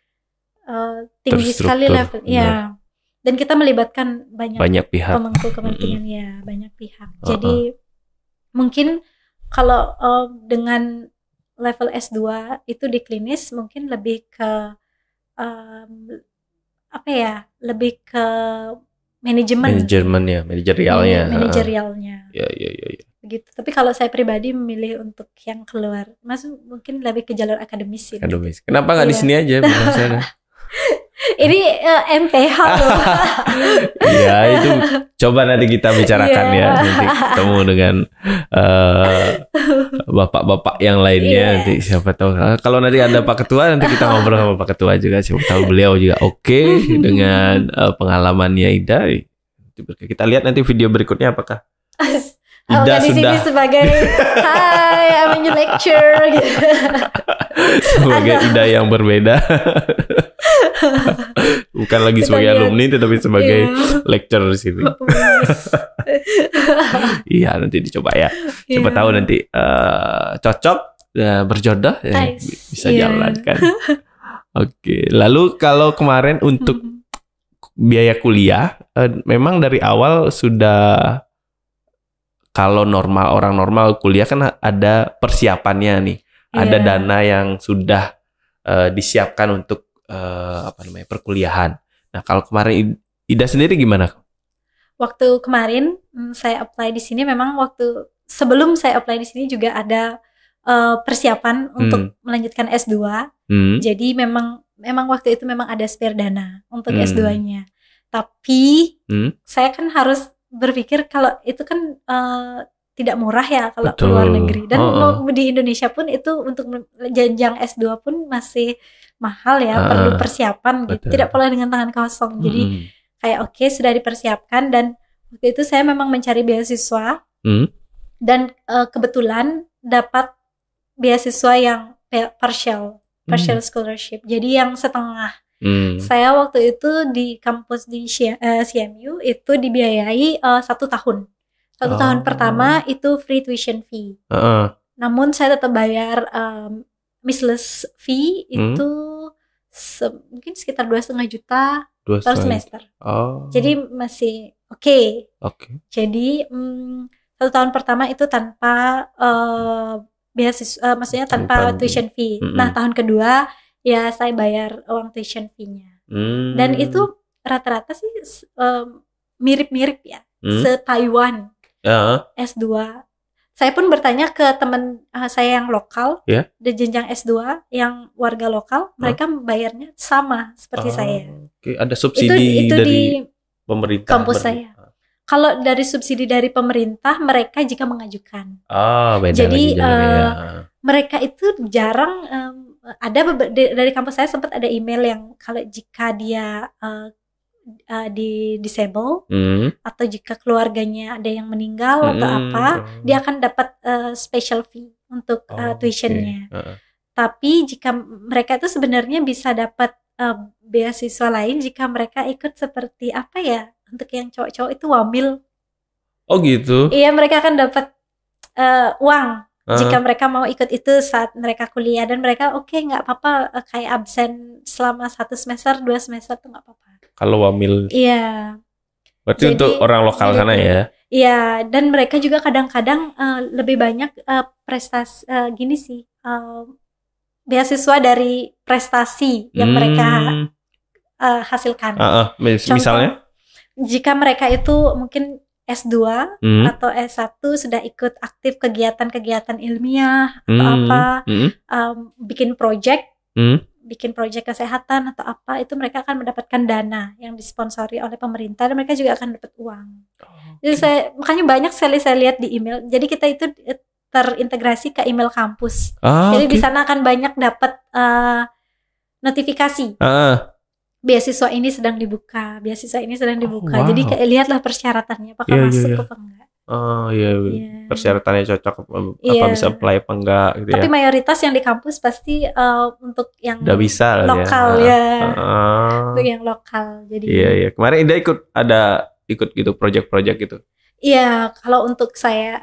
tinggi sekali level. Ya. Dan kita melibatkan banyak pihak, pemangku kepentingan ya, banyak pihak. Jadi mungkin kalau dengan level S2 itu di klinis mungkin lebih ke lebih ke manajerialnya. Ya. Begitu. Tapi kalau saya pribadi memilih untuk yang keluar, mungkin lebih ke jalur akademis sih. Akademis. Kenapa nggak di sini aja? Ini MPH loh. Iya, itu coba nanti kita bicarakan ya. Nanti ketemu dengan bapak-bapak yang lainnya. Nanti siapa tahu. Kalau nanti ada Pak Ketua, nanti kita ngobrol sama Pak Ketua juga. Siapa tahu beliau juga oke dengan pengalamannya Ida. Kita lihat nanti video berikutnya apakah Ida di sini sebagai hi, I'm in your lecture gitu. Sebagai Ida yang berbeda. Bukan lagi sebagai alumni tetapi sebagai lecturer di sini. Iya, nanti dicoba ya. Siapa tahu nanti cocok, berjodoh ya, bisa jalan kan. Oke. Lalu kalau kemarin untuk biaya kuliah, memang dari awal sudah, kalau orang normal kuliah kan ada persiapannya nih. Ada dana yang sudah disiapkan untuk perkuliahan. Nah, kalau kemarin Ida sendiri gimana? Waktu kemarin saya apply di sini, memang sebelum saya apply di sini juga ada persiapan untuk melanjutkan S2. Jadi memang waktu itu memang ada spare dana untuk S2-nya. Tapi saya kan harus berpikir kalau itu kan tidak murah ya kalau ke luar negeri. Dan di Indonesia pun itu untuk jenjang S2 pun masih mahal ya, perlu persiapan gitu. Tidak boleh dengan tangan kosong. Jadi kayak oke, sudah dipersiapkan, dan waktu itu saya memang mencari beasiswa dan kebetulan dapat beasiswa yang partial scholarship. Jadi yang setengah. Saya waktu itu di kampus di CMU itu dibiayai 1 tahun. 1 tahun pertama itu free tuition fee. Namun saya tetap bayar miscellaneous fee itu mungkin sekitar 2,5 juta per semester. Jadi masih oke. Jadi 1 tahun pertama itu tanpa beasiswa, maksudnya tanpa tuition fee. Nah, tahun kedua ya saya bayar uang tuition fee-nya. Dan itu rata-rata sih mirip-mirip ya, se-Taiwan. S2. Saya pun bertanya ke teman saya yang lokal, di jenjang S2 yang warga lokal, mereka bayarnya sama seperti saya. Ada subsidi itu dari pemerintah kampus saya. Kalau dari subsidi dari pemerintah, mereka jika mengajukan. Beda. Jadi mereka itu jarang ada dari kampus saya sempat ada email yang kalau jika dia di disable atau jika keluarganya ada yang meninggal atau apa, dia akan dapat special fee untuk tuitionnya. Tapi jika mereka itu sebenarnya bisa dapat beasiswa lain jika mereka ikut seperti apa ya, untuk yang cowok-cowok itu wamil. Oh gitu. Iya, mereka akan dapat uang jika mereka mau ikut itu saat mereka kuliah, dan mereka nggak apa-apa kayak absen selama 1 semester 2 semester tuh nggak apa-apa. Kalau wamil. Iya. Berarti jadi, untuk orang lokal sana ya. Iya, dan mereka juga kadang-kadang lebih banyak prestasi gini sih. beasiswa dari prestasi yang mereka hasilkan. Misalnya? Jika mereka itu mungkin S2 atau S1 sudah ikut aktif kegiatan-kegiatan ilmiah atau apa, bikin project kesehatan atau apa, itu mereka akan mendapatkan dana yang disponsori oleh pemerintah dan mereka juga akan dapat uang. Jadi makanya banyak sekali saya lihat di email. Jadi kita itu terintegrasi ke email kampus. Jadi di sana akan banyak dapat notifikasi. Beasiswa ini sedang dibuka, Jadi kayak lihatlah persyaratannya apakah masuk apa enggak. Persyaratannya cocok apa bisa apply apa enggak gitu. Tapi mayoritas yang di kampus pasti untuk yang udah bisa lokal untuk yang lokal. Jadi kemarin Ida ikut gitu project-project gitu. Iya, kalau untuk saya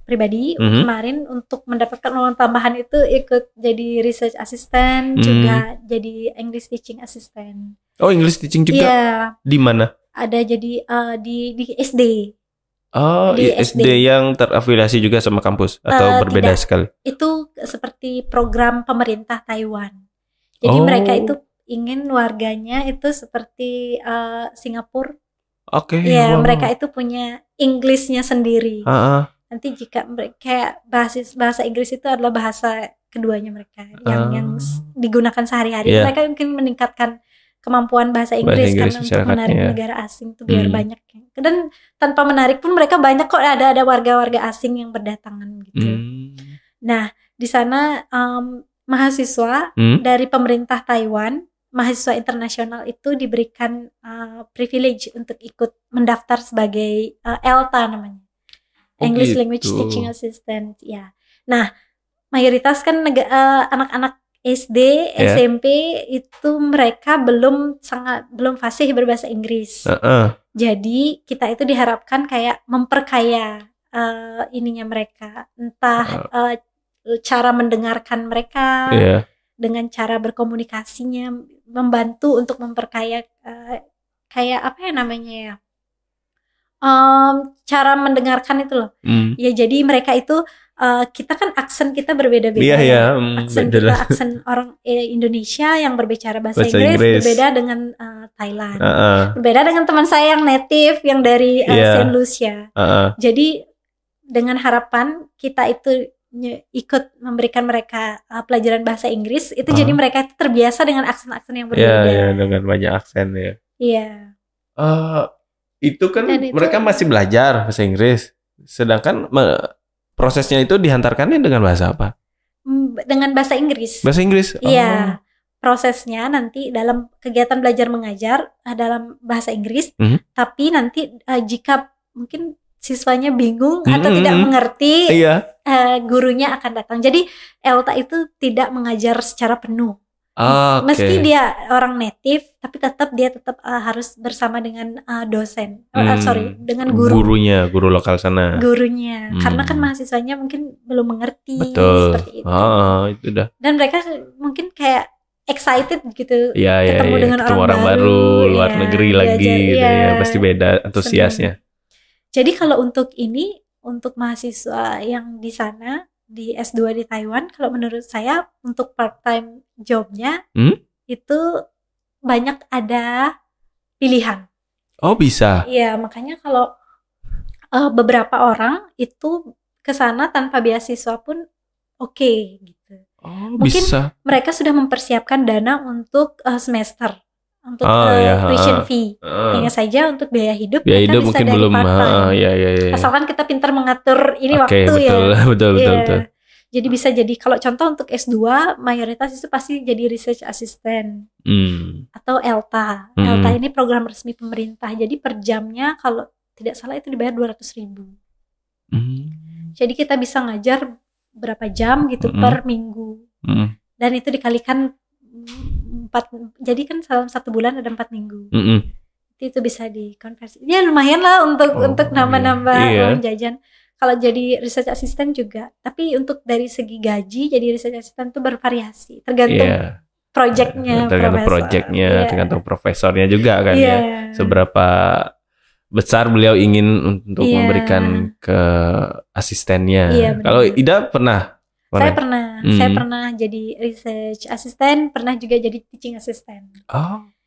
pribadi kemarin untuk mendapatkan uang tambahan itu ikut jadi research assistant, juga jadi English teaching assistant. Oh, English teaching juga? Iya. Di mana? Ada jadi di SD. Oh, di SD yang terafiliasi juga sama kampus atau berbeda sekali? Itu seperti program pemerintah Taiwan. Jadi mereka itu ingin warganya itu seperti Singapura. Mereka itu punya Inggrisnya sendiri. Nanti jika mereka bahasa Inggris itu adalah bahasa keduanya mereka yang digunakan sehari-hari, mereka mungkin meningkatkan kemampuan bahasa Inggris karena untuk menarik negara asing itu biar banyak. Dan tanpa menarik pun mereka banyak kok ada warga-warga asing yang berdatangan gitu. Nah, di sana mahasiswa dari pemerintah Taiwan, mahasiswa internasional itu diberikan privilege untuk ikut mendaftar sebagai ELTA namanya, English Language Teaching Assistant. Ya, nah mayoritas kan anak-anak SD, SMP itu mereka belum fasih berbahasa Inggris. Jadi kita itu diharapkan kayak memperkaya ininya mereka, entah cara mendengarkan mereka. Dengan cara berkomunikasinya, membantu untuk memperkaya kayak apa ya namanya ya, cara mendengarkan itu loh. Ya jadi mereka itu kita kan aksen kita berbeda-beda. Aksen orang Indonesia yang berbicara bahasa Inggris berbeda dengan Thailand, berbeda dengan teman saya yang native yang dari Saint Lucia. Jadi dengan harapan kita itu ikut memberikan mereka pelajaran bahasa Inggris itu, jadi mereka itu terbiasa dengan aksen-aksen yang berbeda. Dengan banyak aksen ya. Iya. Itu kan mereka masih belajar bahasa Inggris, sedangkan prosesnya itu dihantarkannya dengan bahasa apa? Dengan bahasa Inggris. Bahasa Inggris. Iya. Prosesnya nanti dalam kegiatan belajar mengajar dalam bahasa Inggris, tapi nanti jika mungkin siswanya bingung atau tidak mengerti, gurunya akan datang. Jadi ELTA itu tidak mengajar secara penuh. Meski dia orang native, tapi dia tetap harus bersama dengan dosen. Dengan gurunya, guru lokal sana. Gurunya, karena kan mahasiswanya mungkin belum mengerti. Betul. Seperti itu. Itu dah. Dan mereka mungkin kayak excited gitu, ketemu dengan orang baru, luar negeri lagi, pasti beda antusiasnya. Jadi kalau untuk mahasiswa yang di sana di S2 di Taiwan, kalau menurut saya untuk part time jobnya itu banyak ada pilihan. Oh, bisa. Iya, makanya kalau beberapa orang itu ke sana tanpa beasiswa pun oke gitu. Mungkin bisa. Mereka sudah mempersiapkan dana untuk semester, untuk tuition fee. Hanya saja untuk biaya hidup mereka bisa mungkin dari belum. part-time. Asalkan kita pintar mengatur ini waktu betul. Jadi bisa jadi kalau contoh untuk S2 mayoritas itu pasti jadi research assistant atau ELTA. ELTA ini program resmi pemerintah. Jadi per jamnya kalau tidak salah itu dibayar 200.000. Jadi kita bisa ngajar berapa jam gitu per minggu. Dan itu dikalikan 4, jadi kan dalam 1 bulan ada 4 minggu. Itu bisa dikonversi. Ya lumayan lah untuk nambah-nambah uang jajan. Kalau jadi research assistant juga. Tapi untuk dari segi gaji jadi research assistant itu bervariasi. Tergantung projectnya, tergantung profesornya juga kan ya. Seberapa besar beliau ingin untuk memberikan ke asistennya. Kalau Ida pernah? Saya pernah. saya pernah jadi research assistant, pernah juga jadi teaching assistant.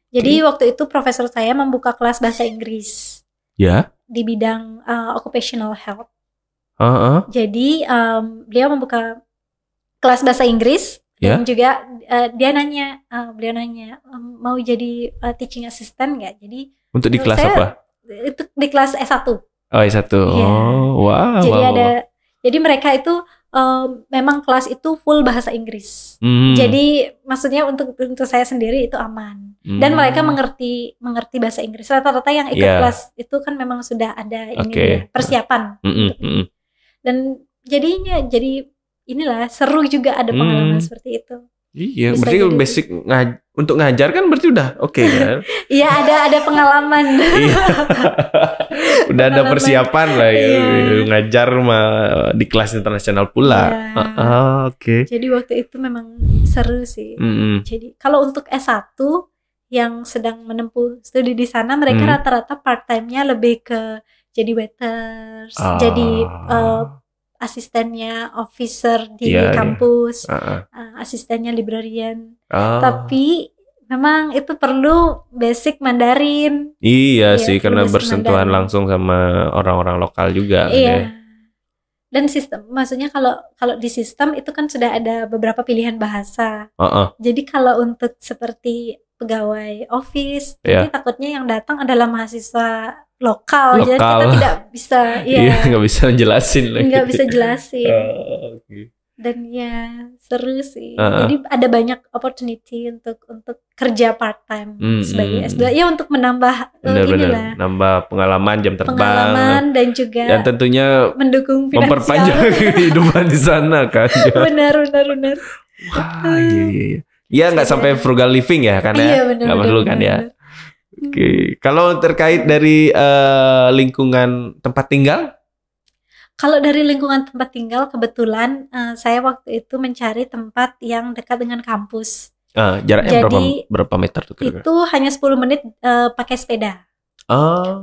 Jadi waktu itu profesor saya membuka kelas bahasa Inggris. Ya. Di bidang occupational health. Jadi beliau membuka kelas bahasa Inggris dan juga beliau nanya mau jadi teaching assistant nggak? Jadi untuk di kelas apa? Itu di kelas S1. Oh, S1. Ya. Wow. Jadi mereka itu memang kelas itu full bahasa Inggris. Jadi maksudnya untuk saya sendiri itu aman. Dan mereka mengerti bahasa Inggris. Rata-rata yang ikut kelas itu kan memang sudah ada ini persiapan. Dan jadi inilah seru juga ada pengalaman seperti itu. Iya, bisa berarti basic untuk ngajar kan berarti udah oke kan? Iya, ada pengalaman. Udah ada persiapan lah ya, ngajar di kelas internasional pula. Oke. Jadi waktu itu memang seru sih. Jadi kalau untuk S1 yang sedang menempuh studi di sana, mereka rata-rata part time-nya lebih ke jadi waiters, jadi asistennya officer di kampus, asistennya librarian. Tapi memang itu perlu basic Mandarin. Iya sih, karena bersentuhan langsung sama orang-orang lokal juga. Iya. Dan sistem, maksudnya kalau di sistem itu kan sudah ada beberapa pilihan bahasa. Jadi kalau untuk seperti pegawai office, jadi takutnya yang datang adalah mahasiswa lokal. Jadi kita tidak bisa, nggak bisa jelasin lagi. Nggak bisa jelasin. Dan seru sih. Jadi ada banyak opportunity untuk kerja part time sebagai S2. Ya untuk menambah inilah. Nambah pengalaman jam terbang. Pengalaman dan juga dan tentunya mendukung finansial. Memperpanjang kehidupan di sana kan. Benar. Wah, iya. Ya nggak sampai frugal living ya kan ya. Nggak perlu kan ya. Oke. Kalau terkait dari lingkungan tempat tinggal? Kalau dari lingkungan tempat tinggal, kebetulan saya waktu itu mencari tempat yang dekat dengan kampus. Jaraknya berapa meter tuh kira-kira? Itu hanya 10 menit pakai sepeda.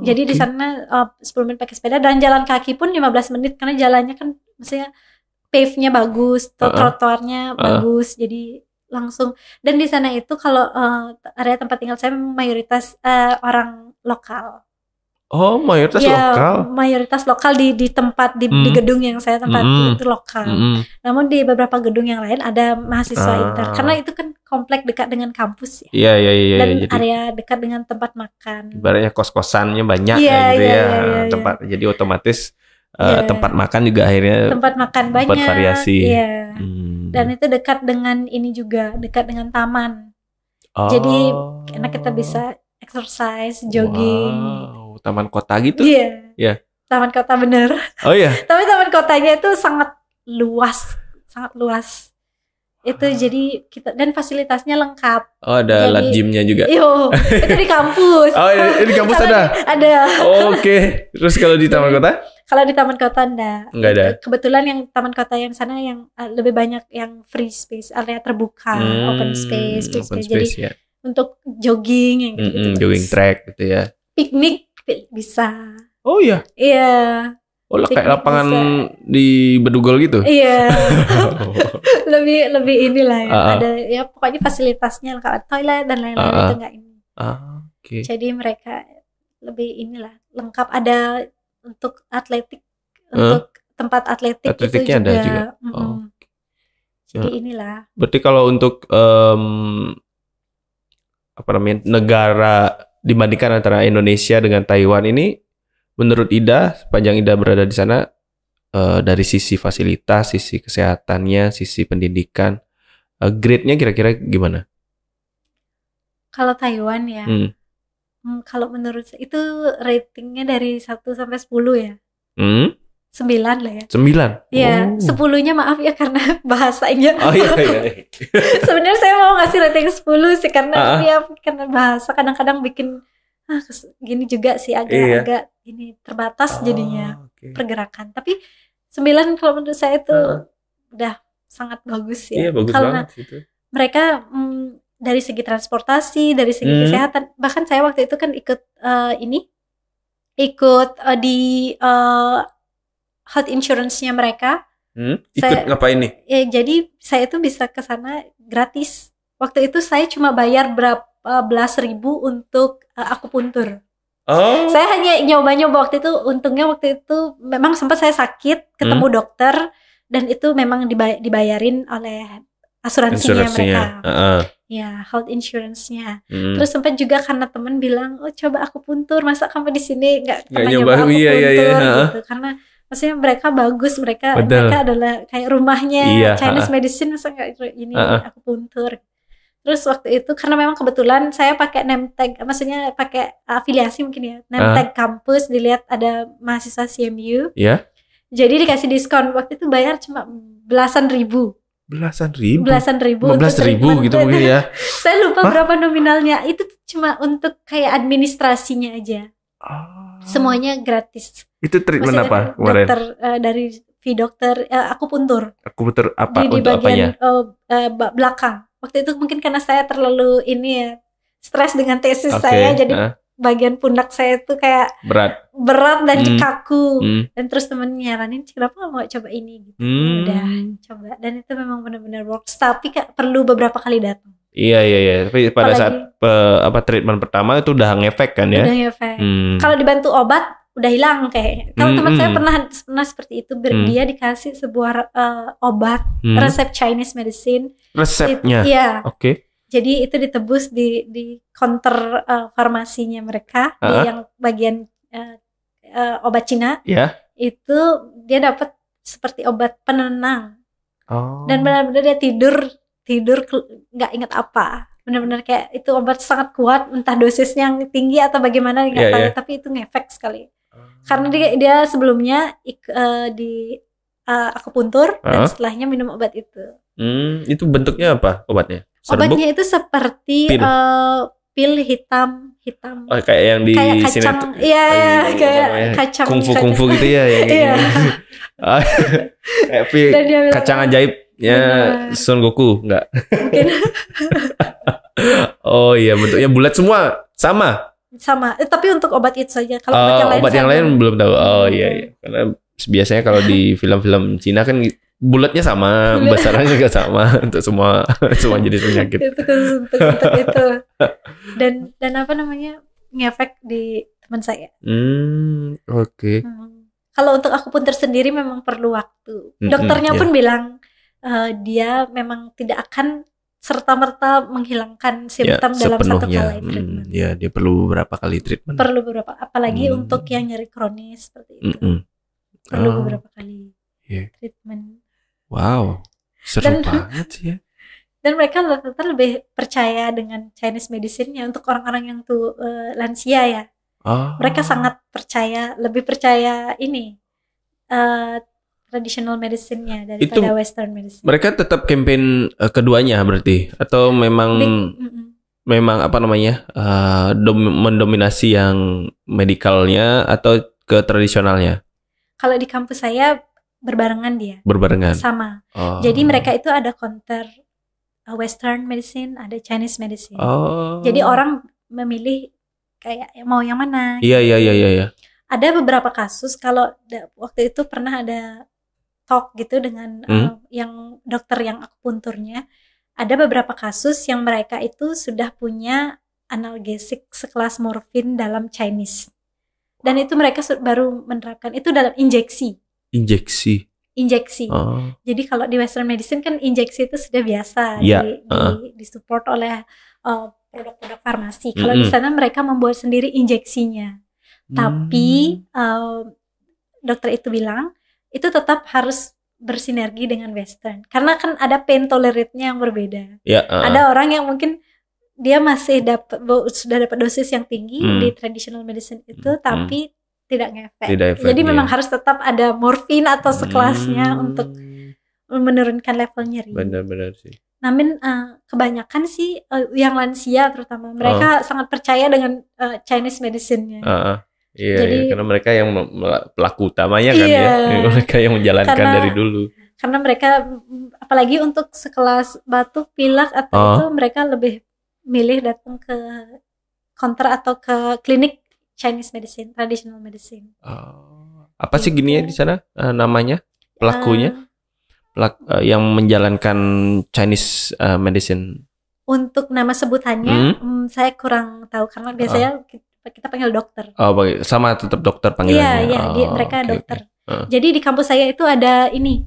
Jadi di sana 10 menit pakai sepeda dan jalan kaki pun 15 menit karena jalannya kan maksudnya pave-nya bagus, trotoarnya bagus, jadi langsung. Dan di sana itu kalau area tempat tinggal saya mayoritas orang lokal. Oh, mayoritas lokal. Mayoritas lokal di tempat di gedung yang saya tempati itu lokal. Namun di beberapa gedung yang lain ada mahasiswa intern karena itu kan komplek dekat dengan kampus ya. Iya. Dan jadi, area dekat dengan tempat makan. Ibaratnya kos-kosannya banyak tempat. Jadi otomatis tempat makan juga akhirnya tempat makan banyak. Tempat variasi. Iya. Dan itu dekat dengan ini juga, dekat dengan taman. Jadi karena kita bisa exercise, jogging. Taman kota gitu? Iya. Taman kota bener. Oh iya. Tapi taman kotanya itu sangat luas. Itu jadi kita dan fasilitasnya lengkap. Oh, ada alat gymnya juga. Itu di kampus. Oh, di kampus ada. Ada. Oke. Terus kalau di taman kota? Kalau di taman kota enggak ada. Kebetulan yang taman kota yang sana yang lebih banyak yang free space, area terbuka, open space. Jadi untuk jogging yang gitu. Jogging track gitu ya. Piknik bisa. Oh iya. Iya. Oh, kayak lapangan bisa. Di Bedugul gitu. Iya. lebih inilah ya. Ada ya pokoknya fasilitasnya lengkap, toilet dan lain-lain itu enggak ini. Okay. Jadi mereka lebih inilah lengkap, ada untuk atletik, untuk tempat atletik itu juga. Ada juga. Jadi inilah. Berarti kalau untuk negara dibandingkan antara Indonesia dengan Taiwan ini, menurut Ida, sepanjang Ida berada di sana, dari sisi fasilitas, sisi kesehatannya, sisi pendidikan, grade-nya kira-kira gimana? Kalau Taiwan ya, kalau menurut saya itu ratingnya dari 1 sampai 10 ya. 9 lah ya. 9? Iya, 10-nya maaf ya karena bahasanya. Oh iya. Sebenarnya saya mau ngasih rating 10 sih karena karena bahasa kadang-kadang bikin gini juga sih agak ini terbatas jadinya pergerakan. Tapi 9 kalau menurut saya itu udah sangat bagus ya. Iya, bagus karena banget itu. Mereka dari segi transportasi, dari segi kesehatan, bahkan saya waktu itu kan ikut di health insurance-nya mereka. Ikut Saya- ngapain nih? Ya, jadi saya tuh bisa ke sana gratis. Waktu itu saya cuma bayar berapa belas ribu untuk akupuntur. Oh, Saya hanya nyoba-nyoba waktu itu. Untungnya waktu itu memang sempat saya sakit, ketemu dokter, dan itu memang dibayarin oleh asuransinya mereka. Ya, health insurance-nya. Terus sempat juga karena temen bilang, oh coba akupuntur, masa kamu di sini nggak pernah nyoba akupuntur gitu. Karena maksudnya mereka bagus, mereka adalah kayak rumahnya Chinese medicine, masa nggak ini akupuntur. Terus waktu itu karena memang kebetulan saya pakai name tag, maksudnya pakai afiliasi mungkin ya, name tag kampus, dilihat ada mahasiswa CMU. Jadi dikasih diskon. Waktu itu bayar cuma belasan ribu. 15.000 gitu mungkin ya. Saya lupa berapa nominalnya. Itu cuma untuk kayak administrasinya aja. Semuanya gratis. Itu treatment apa kemarin? Dokter dari dokter akupuntur. Akupuntur apa? Di bagian belakang. Waktu itu mungkin karena saya terlalu stres dengan tesis saya, jadi bagian pundak saya itu kayak berat dan kaku. Dan terus temen nyaranin, kenapa nggak mau coba ini gitu. Udah coba, dan itu memang benar-benar works, tapi perlu beberapa kali datang. Iya. Tapi pada saat treatment pertama itu udah ngefek kan ya? Udah ngefek. Kalau dibantu obat udah hilang kayaknya. Kalau teman saya pernah seperti itu, dia dikasih sebuah obat resep Chinese medicine. Resepnya? Iya. Oke. Jadi itu ditebus di counter farmasinya mereka, di yang bagian obat Cina. Itu dia dapat seperti obat penenang. Dan benar-benar dia tidur nggak ingat apa. Benar-benar kayak itu obat sangat kuat, entah dosisnya yang tinggi atau bagaimana nggak tahu, tapi itu ngefek sekali. Karena dia sebelumnya di akupuntur dan setelahnya minum obat itu. Itu bentuknya apa obatnya? Serbuk? Obatnya itu seperti pil hitam. Oh, kayak yang di kacang, kayak kacang kungfu gitu ya yang kayak pil kacang ajaib ya, Son Goku enggak? Mungkin. Oh iya, bentuknya bulat semua, sama. Tapi untuk obat itu saja. Kalau obat yang lain belum tahu. Oh iya. Karena biasanya kalau di film-film Cina kan bulatnya sama, besarannya juga sama untuk semua jenis penyakit. Itu untuk itu. Dan apa namanya, ngefek di teman saya. Oke. Kalau untuk akupuntur sendiri memang perlu waktu. Dokternya pun bilang dia memang tidak akan serta-merta menghilangkan simptom dalam satu kali treatment. Dia perlu beberapa kali treatment. Perlu beberapa, apalagi untuk yang nyeri kronis seperti itu. Perlu beberapa kali treatment. Wow, seru banget sih ya. Dan mereka ternyata lebih percaya dengan Chinese medicine-nya untuk orang-orang yang lansia ya. Mereka sangat lebih percaya ini traditional medicine-nya daripada Western medicine. Mereka tetap campaign keduanya berarti, atau memang apa namanya mendominasi yang medikalnya atau ke tradisionalnya? Kalau di kampus saya berbarengan dia. Sama. Jadi mereka itu ada counter Western medicine, ada Chinese medicine. Jadi orang memilih kayak mau yang mana. Iya. Ada beberapa kasus, kalau waktu itu pernah ada talk gitu dengan yang dokter yang akupunturnya. Ada beberapa kasus yang mereka itu sudah punya analgesik sekelas morfin dalam Chinese. Dan itu mereka baru menerapkan itu dalam injeksi. Jadi kalau di Western medicine kan injeksi itu sudah biasa disupport oleh produk-produk farmasi. Kalau di sana mereka membuat sendiri injeksinya. Tapi dokter itu bilang itu tetap harus bersinergi dengan Western, karena kan ada pain tolerance-nya yang berbeda. Ada orang yang mungkin dia masih sudah dapat dosis yang tinggi di traditional medicine itu, tapi tidak ngefek. Jadi memang harus tetap ada morfin atau sekelasnya untuk menurunkan level nyeri. Benar-benar sih. Namun kebanyakan sih yang lansia terutama mereka sangat percaya dengan Chinese medicine-nya. Jadi, karena mereka yang pelaku utamanya kan mereka yang menjalankan dari dulu. Karena mereka apalagi untuk sekelas batuk, pilek atau itu mereka lebih milih datang ke counter atau ke klinik Chinese medicine, traditional medicine. Apa sih gini ya di sana namanya pelakunya? yang menjalankan Chinese medicine? Untuk nama sebutannya saya kurang tahu karena biasanya kita panggil dokter. Oh, sama tetap dokter panggilannya. Iya, mereka dokter. Jadi di kampus saya itu ada ini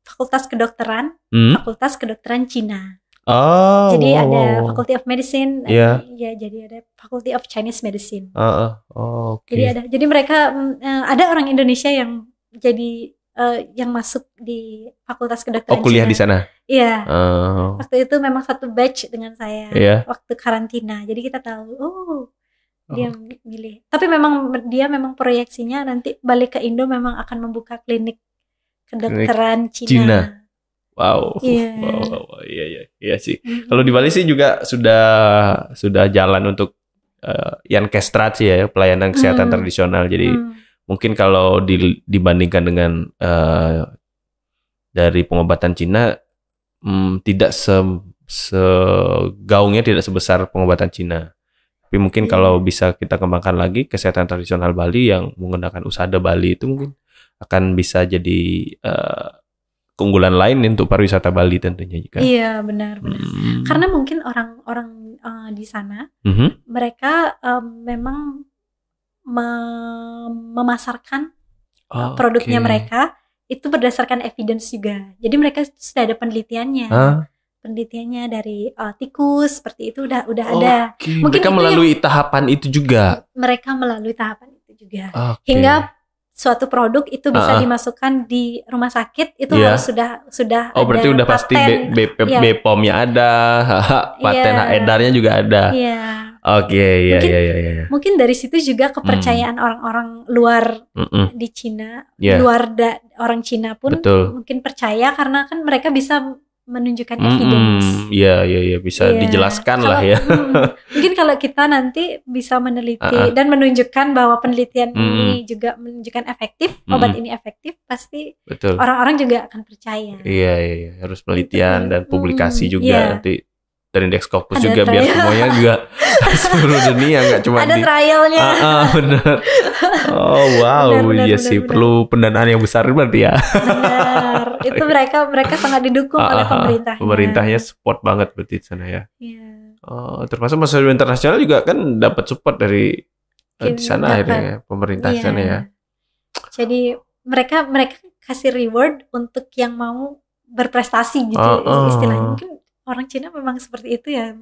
fakultas kedokteran, fakultas kedokteran Cina. Oh, jadi ada Faculty of Medicine, ya jadi ada Faculty of Chinese Medicine. Okay. Jadi mereka ada orang Indonesia yang jadi yang masuk di Fakultas Kedokteran. Oh, kuliah Cina. Di sana. Iya. Waktu itu memang satu batch dengan saya. Waktu karantina. Jadi kita tahu, dia milih. Tapi memang dia proyeksinya nanti balik ke Indo memang akan membuka klinik kedokteran Cina. Wow. Iya sih. Kalau di Bali sih juga sudah jalan untuk Yankestrat sih ya, pelayanan kesehatan tradisional. Jadi mungkin kalau dibandingkan dengan dari pengobatan Cina, tidak gaungnya tidak sebesar pengobatan Cina. Tapi mungkin kalau bisa kita kembangkan lagi kesehatan tradisional Bali yang menggunakan usada Bali itu mungkin akan bisa jadi keunggulan lain untuk pariwisata Bali tentunya juga. Iya, benar. Karena mungkin orang-orang di sana mereka memang memasarkan produknya mereka itu berdasarkan evidence juga. Jadi mereka sudah ada penelitiannya. Penelitiannya dari tikus seperti itu udah ada. Mungkin mereka melalui tahapan itu juga. Mereka melalui tahapan itu juga. Hingga suatu produk itu bisa dimasukkan di rumah sakit itu harus sudah ada berarti udah pasti BPOM-nya ada, paten hak edarnya juga ada. Mungkin dari situ juga kepercayaan orang-orang luar di Cina, luar orang Cina pun mungkin percaya karena kan mereka bisa menunjukkan evidence. Iya, bisa dijelaskan lah ya. Mungkin kalau kita nanti bisa meneliti dan menunjukkan bahwa penelitian ini juga menunjukkan efektif, obat ini efektif, pasti orang-orang juga akan percaya. Iya, harus penelitian dan publikasi juga nanti terindeks Scopus juga biar semuanya juga seluruh dunia, nggak cuma ada trialnya. Benar. Oh wow, iya sih perlu pendanaan yang besar berarti ya. Benar. Itu mereka sangat didukung oleh pemerintahnya. Pemerintahnya support banget berarti di sana ya. Termasuk mahasiswa internasional juga kan dapat support dari di sana akhirnya pemerintah di sana ya. Jadi mereka kasih reward untuk yang mau berprestasi gitu istilahnya. Mungkin orang Cina memang seperti itu ya.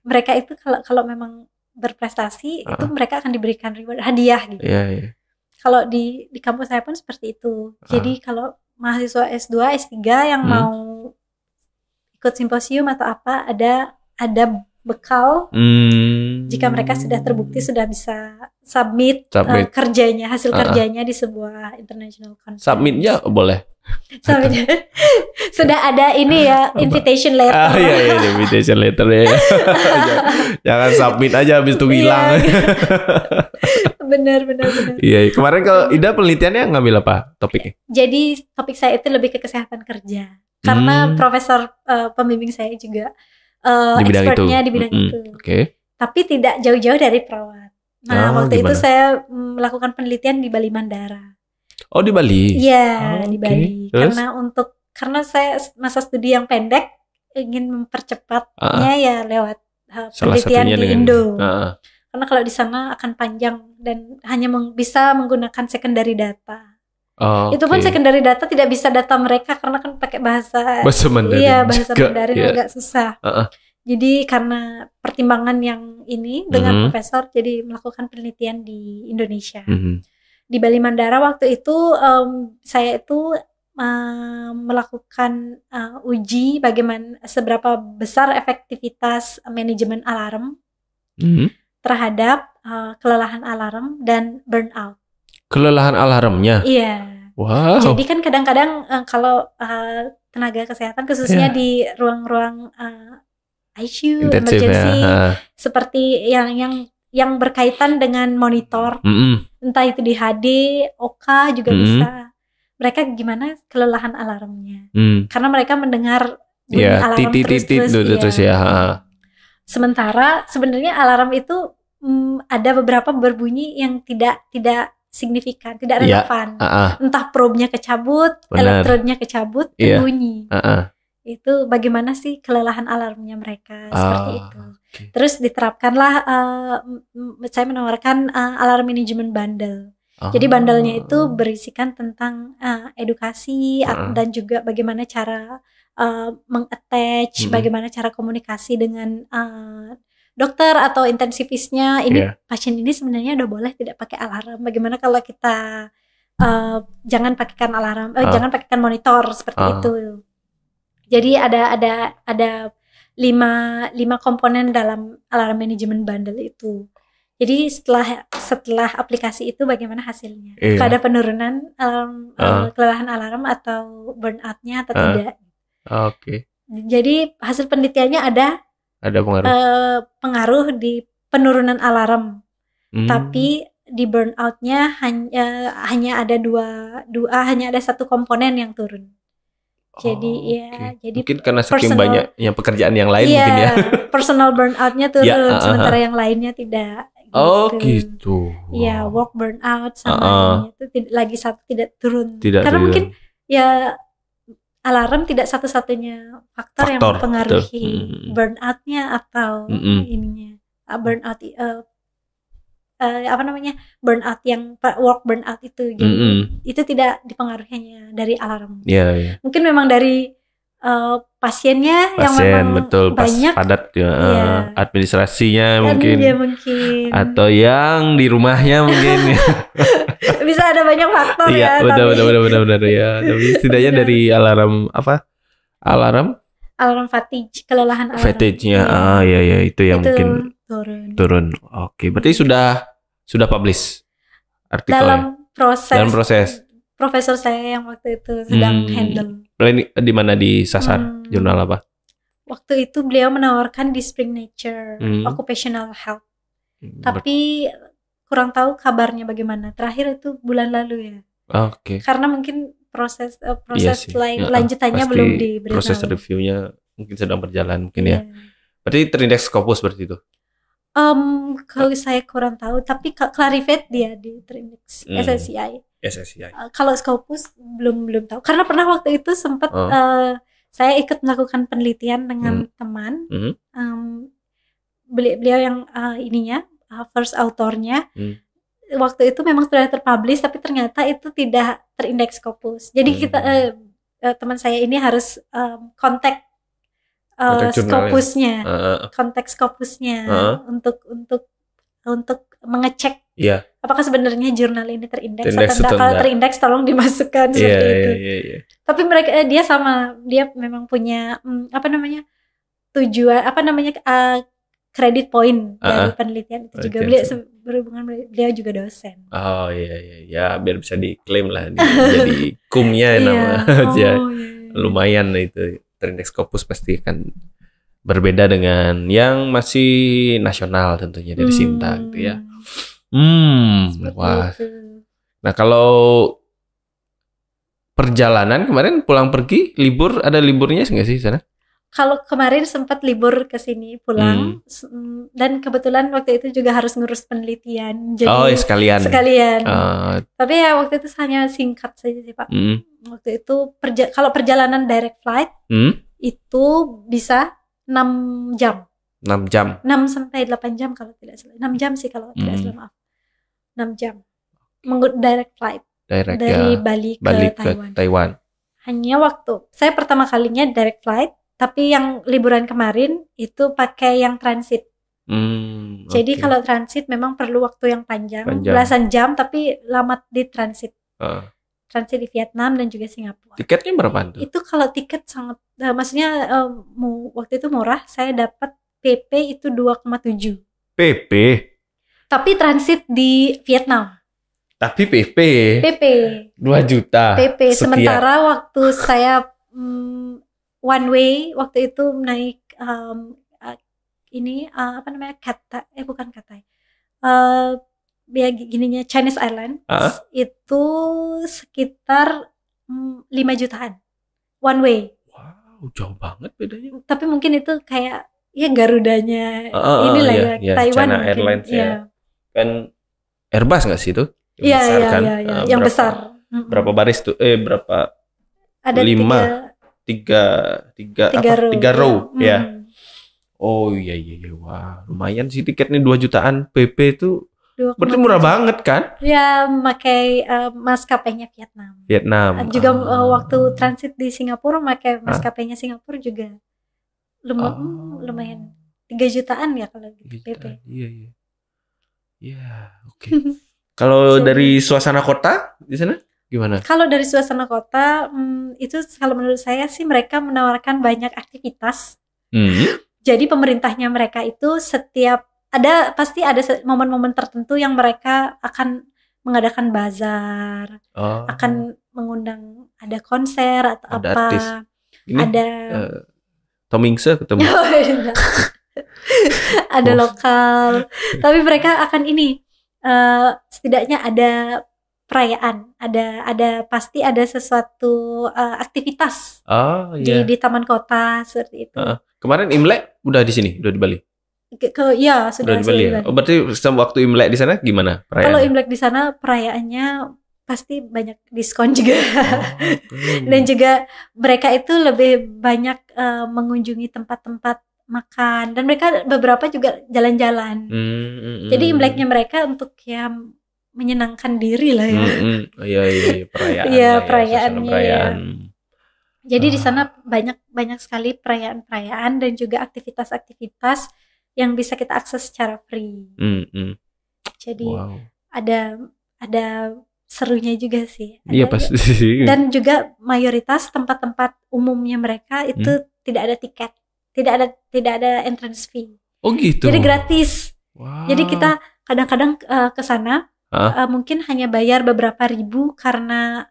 Mereka itu kalau memang berprestasi itu mereka akan diberikan reward, hadiah gitu. Kalau di kampus saya pun seperti itu. Jadi kalau mahasiswa S2, S3 yang mau ikut simposium atau apa ada bekal. Jika mereka sudah terbukti sudah bisa submit. Kerjanya, hasil kerjanya di sebuah international conference. Submitnya boleh. Sudah ada ini ya, invitation letter. Iya, invitation letter ya. Jangan submit aja habis itu hilang. Benar. Iya, kemarin kalau Ida penelitiannya ngambil apa topiknya? Jadi topik saya itu lebih ke kesehatan kerja. Karena profesor pembimbing saya juga expertnya di bidang itu. Tapi tidak jauh-jauh dari perawat. Nah, waktu itu saya melakukan penelitian di Bali Mandara. Oh, di Bali? Iya, di Bali. Terus? Karena saya masa studi yang pendek, ingin mempercepatnya ya lewat penelitian di Indo. Karena kalau di sana akan panjang dan hanya bisa menggunakan secondary data. Itu pun secondary data tidak bisa data mereka karena kan pakai bahasa Mandarin. Iya, bahasa Mandarin agak susah. Jadi karena pertimbangan yang ini dengan profesor, jadi melakukan penelitian di Indonesia. Di Bali Mandara waktu itu saya itu melakukan uji bagaimana seberapa besar efektivitas manajemen alarm terhadap kelelahan alarm dan burnout. Kelelahan alarmnya? Iya. Wow. Jadi kan kadang-kadang kalau tenaga kesehatan khususnya di ruang-ruang ICU, emergency, seperti yang berkaitan dengan monitor, entah itu di HD, OK juga bisa. Mereka gimana kelelahan alarmnya? Karena mereka mendengar bunyi alarm terus ya. Sementara sebenarnya alarm itu ada beberapa berbunyi yang tidak signifikan, tidak Iya. relevan. Entah probe-nya kecabut, Benar. elektrodnya kecabut, Iya. bunyi. Itu bagaimana sih kelelahan alarmnya mereka seperti itu. Okay. Terus diterapkanlah saya menawarkan alarm management bundle. Jadi bundle-nya itu berisikan tentang edukasi dan juga bagaimana cara mengattach, bagaimana cara komunikasi dengan dokter atau intensifisnya. Ini pasien ini sebenarnya udah boleh tidak pakai alarm. Bagaimana kalau kita jangan pakaikan alarm, jangan pakaikan monitor seperti itu. Jadi ada 5 komponen dalam alarm management bundle itu. Jadi setelah aplikasi itu bagaimana hasilnya? Ada penurunan kelelahan alarm atau burnout-nya atau tidak? Oke. Jadi hasil penelitiannya ada pengaruh di penurunan alarm, tapi di burnout-nya hanya ada hanya ada 1 komponen yang turun. Jadi jadi mungkin karena saking banyaknya pekerjaan yang lain mungkin ya. Personal burnout-nya turun, sementara yang lainnya tidak. Gitu. Ya, work burnout sama itu lagi satu tidak turun. Karena mungkin ya alarm tidak satu-satunya faktor yang mempengaruhi burnout-nya atau ininya. Burnout burnout yang work burnout itu. Jadi itu tidak dipengaruhinya dari alarm. Mungkin memang dari pasiennya yang memang banyak, padat administrasinya mungkin. Atau yang di rumahnya mungkin. Bisa ada banyak faktor ya. Benar ya. Tapi setidaknya dari alarm fatigue, kelelahan alarm. Fatigue-nya itu yang mungkin turun. Oke, berarti sudah publish artikelnya. Dalam proses. Profesor saya yang waktu itu sedang handle. Di mana di Sasar? Jurnal apa? Waktu itu beliau menawarkan di Spring Nature, Occupational Health. Tapi kurang tahu kabarnya bagaimana. Terakhir itu bulan lalu ya. Oke. Karena mungkin proses lanjutannya belum diberitahu. Proses reviewnya mungkin sedang berjalan mungkin ya. Berarti terindeks Scopus seperti itu. Kalau saya kurang tahu, tapi Clarivate dia di terindeks SSCI. Kalau Scopus belum tahu. Karena pernah waktu itu sempat saya ikut melakukan penelitian dengan teman. Beliau yang first authornya. Waktu itu memang sudah terpublish, tapi ternyata itu tidak terindeks Scopus. Jadi kita teman saya ini harus kontak Scopusnya, konteks Scopusnya untuk mengecek apakah sebenarnya jurnal ini terindeks atau tidak. Kalau terindeks tolong dimasukkan seperti itu. Tapi dia memang punya tujuan credit point dari penelitian itu juga. Beliau juga dosen. Biar bisa diklaim lah jadi kumnya lumayan itu. Terindeks Scopus pasti akan berbeda dengan yang masih nasional tentunya dari Sinta gitu ya. Wah. Nah, kalau perjalanan kemarin pulang pergi libur, ada liburnya nggak sih sana? Kalau kemarin sempat libur ke sini pulang dan kebetulan waktu itu juga harus ngurus penelitian. Jadi sekalian. Tapi ya waktu itu hanya singkat saja sih Pak. Waktu itu kalau perjalanan direct flight itu bisa 6 jam. 6 jam. 6 sampai 8 jam kalau tidak salah. 6 jam sih kalau tidak salah, maaf. 6 jam. Direct flight. Dari Bali ke Taiwan. Hanya waktu saya pertama kalinya direct flight. Tapi yang liburan kemarin itu pakai yang transit. Jadi kalau transit memang perlu waktu yang panjang. Belasan jam, tapi lama di transit. Transit di Vietnam dan juga Singapura. Tiketnya berapa tuh? Itu kalau tiket sangat, maksudnya waktu itu murah. Saya dapat PP itu 2,7. PP? Tapi transit di Vietnam. Tapi PP? PP. 2 juta. PP. Sementara waktu saya one way waktu itu naik bukan Cathay. Gininya Chinese Island itu sekitar 5 jutaan one way. Wow, jauh banget bedanya. Tapi mungkin itu kayak Garudanya Taiwan China mungkin. Airlines ya. Kan Airbus nggak sih itu? yang besar kan? Yang Berapa- besar. Berapa baris tuh? Berapa? Ada 5. Tiga tiga tiga row ya. ya. Oh iya. Wah, lumayan sih tiketnya 2 jutaan. PP itu berarti murah banget kan? Ya, pakai maskapainya Vietnam. Juga waktu transit di Singapura pakai maskapainya Singapura juga lumayan 3 jutaan ya kalau gitu PP. Iya. Iya, oke. Kalau dari suasana kota di sana gimana? Kalau dari suasana kota itu kalau menurut saya sih mereka menawarkan banyak aktivitas. Jadi pemerintahnya mereka itu pasti ada momen-momen tertentu yang mereka akan mengadakan bazar, akan mengundang ada konser atau Ada apa. artis. Ini, ada Tomingse ketemu. Ada lokal. Tapi mereka akan setidaknya ada perayaan, pasti ada sesuatu aktivitas di taman kota seperti itu. Kemarin Imlek udah di sini, udah di Bali. Sudah di Bali ya. Oh, berarti waktu Imlek di sana gimana perayaan? Kalau Imlek di sana perayaannya pasti banyak diskon juga. Dan juga mereka itu lebih banyak mengunjungi tempat-tempat makan, dan mereka beberapa juga jalan-jalan. Jadi Imleknya mereka untuk menyenangkan diri lah ya. Iya, perayaan. Iya, perayaannya. Perayaan. Jadi di sana banyak sekali perayaan-perayaan dan juga aktivitas-aktivitas yang bisa kita akses secara free. Jadi ada serunya juga sih. Iya pasti. Dan juga mayoritas tempat-tempat umumnya mereka itu tidak ada tiket, tidak ada entrance fee. Oh gitu. Jadi gratis. Wow. Jadi kita kadang-kadang ke sana mungkin hanya bayar beberapa ribu karena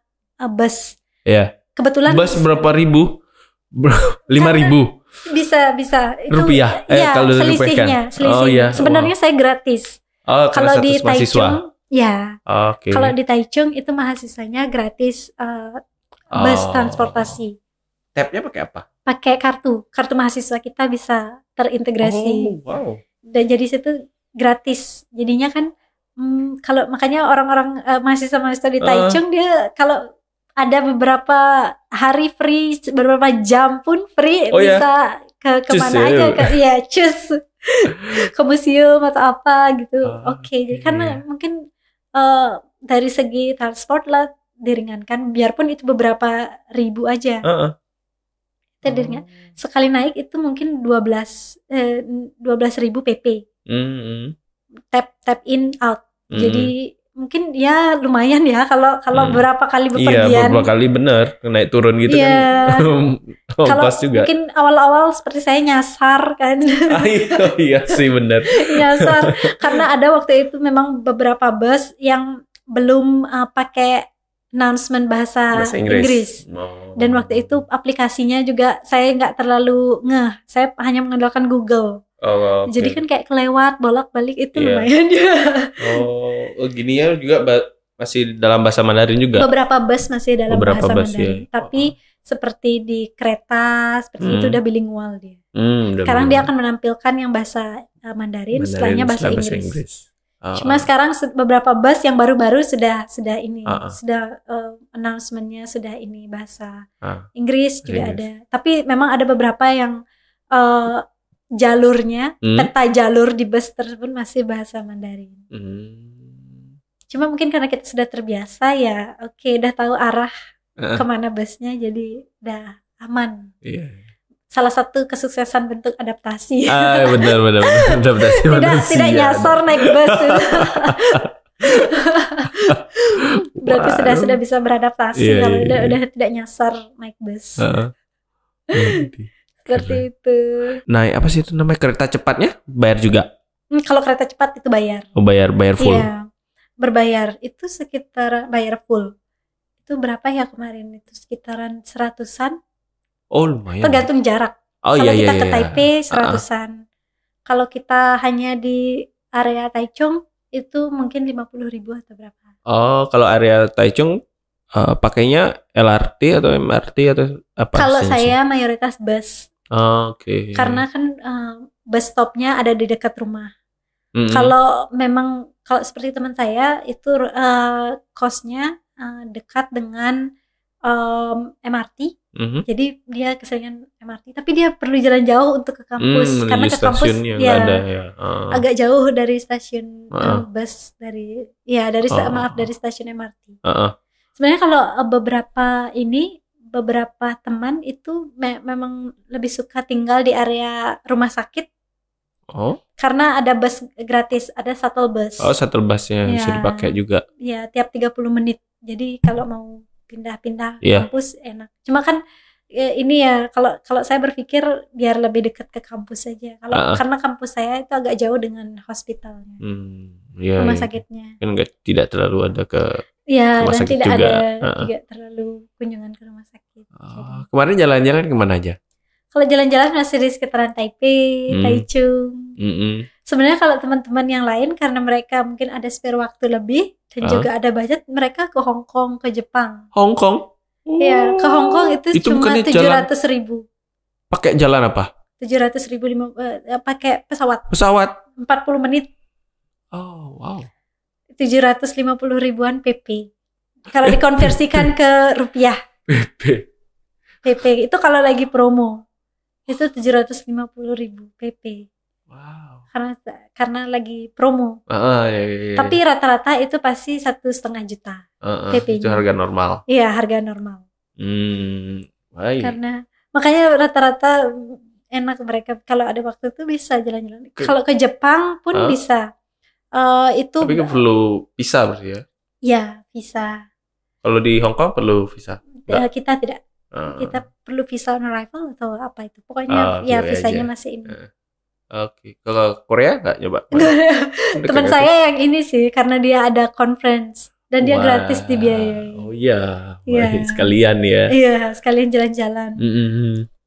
bus. Iya. Kebetulan bus berapa ribu? 5.000 bisa itu rupiah. Kalau selisihnya. Oh iya. Sebenarnya saya gratis. Kalau di Taichung ya. Okay. Kalau di Taichung itu mahasiswanya gratis bus transportasi. Tab-nya pakai apa? Pakai kartu mahasiswa kita bisa terintegrasi. Wow. Dan jadi situ gratis. Jadinya kan kalau makanya orang-orang mahasiswa di Taichung dia kalau ada beberapa hari free, beberapa jam pun free, bisa ke kemana aja, cus ke museum atau apa gitu. Oke, jadi karena mungkin dari segi transport lah diringankan, biarpun itu beberapa ribu aja. Itu diringan. Sekali naik itu mungkin 12.000 PP. Tap in out. Jadi mungkin ya lumayan ya kalau berapa kali bepergian. Iya, beberapa kali bener naik turun gitu kan. Kalau juga. Mungkin awal-awal seperti saya nyasar kan. Iya sih bener. Nyasar karena ada waktu itu memang beberapa bus yang belum pakai announcement bahasa Inggris. Dan waktu itu aplikasinya juga saya nggak terlalu ngeh. Saya hanya mengandalkan Google. Okay. Jadi kan kayak kelewat bolak-balik itu lumayan ya. Gini ya juga masih dalam bahasa Mandarin juga. Beberapa bus masih dalam bahasa Mandarin. Ya. Tapi seperti di kereta seperti itu udah bilingual dia. Sekarang dia akan menampilkan yang bahasa Mandarin setelahnya bahasa Inggris. Cuma sekarang beberapa bus yang baru-baru sudah announcementnya sudah ini bahasa Inggris juga ada. Tapi memang ada beberapa yang jalurnya, peta jalur di bus tersebut masih bahasa Mandarin. Cuma mungkin karena kita sudah terbiasa ya, udah tahu arah kemana busnya, jadi udah aman. Salah satu kesuksesan bentuk adaptasi. Benar adaptasi manusia. Tidak nyasar naik bus. Berarti sudah bisa beradaptasi kalau udah tidak nyasar naik bus. Seperti itu. Nah, apa sih itu namanya, kereta cepatnya? Bayar juga? Kalau kereta cepat itu bayar. Oh, bayar full. Iya. Berbayar itu sekitar bayar full. Itu berapa ya kemarin? Itu sekitaran 100-an. Oh, lumayan. Tergantung jarak. Kalau kita ke Taipei 100-an. Kalau kita hanya di area Taichung itu mungkin 50.000 atau berapa. Oh, kalau area Taichung pakainya LRT atau MRT atau apa? Kalau saya mayoritas bus. Oke. Karena kan bus stopnya ada di dekat rumah. Kalau memang kalau seperti teman saya itu kosnya dekat dengan MRT. Jadi dia keseringan MRT, tapi dia perlu jalan jauh untuk ke kampus karena ke kampus dia ada, ya. agak jauh dari stasiun bus dari stasiun MRT. Sebenarnya kalau beberapa teman itu memang lebih suka tinggal di area rumah sakit. Karena ada bus gratis, ada shuttle bus. Shuttle busnya bisa dipakai juga. Ya, tiap 30 menit. Jadi kalau mau pindah-pindah kampus enak. Cuma kan ini ya kalau saya berpikir biar lebih dekat ke kampus saja. Karena kampus saya itu agak jauh dengan hospitalnya. Rumah sakitnya. Kan tidak terlalu ada ke ya, rumah dan sakit tidak juga. Tidak terlalu kunjungan ke rumah sakit. Kemarin jalan-jalan kemana aja? Kalau jalan-jalan masih di sekitaran Taipei, Taichung. Sebenarnya kalau teman-teman yang lain karena mereka mungkin ada spare waktu lebih dan juga ada budget, mereka ke Hong Kong, ke Jepang. Hong Kong? Iya, ke Hong Kong itu cuma 700.000. Pakai jalan apa? 700.000 pakai pesawat. Pesawat? 40 menit. Oh, wow. 750 ribuan PP. Kalau dikonversikan ke rupiah. PP itu kalau lagi promo. Itu 750.000 PP. Wow. Karena lagi promo. Iya. Tapi rata-rata itu pasti 1,5 juta PP-nya. Itu harga normal. Iya, harga normal. Baik. Karena makanya rata-rata enak mereka kalau ada waktu itu bisa jalan-jalan. Kalau ke Jepang pun bisa. Tapi kan perlu visa berarti ya? Iya, visa. Kalau di Hong Kong perlu visa? Kita tidak. Kita perlu visa on arrival atau apa itu. Pokoknya visanya aja. Masih ini. Oke. Kalau Korea nggak nyoba? Teman saya yang ini sih karena dia ada conference dan dia gratis dibiayai. Oh iya. Sekalian ya. Iya, sekalian jalan-jalan.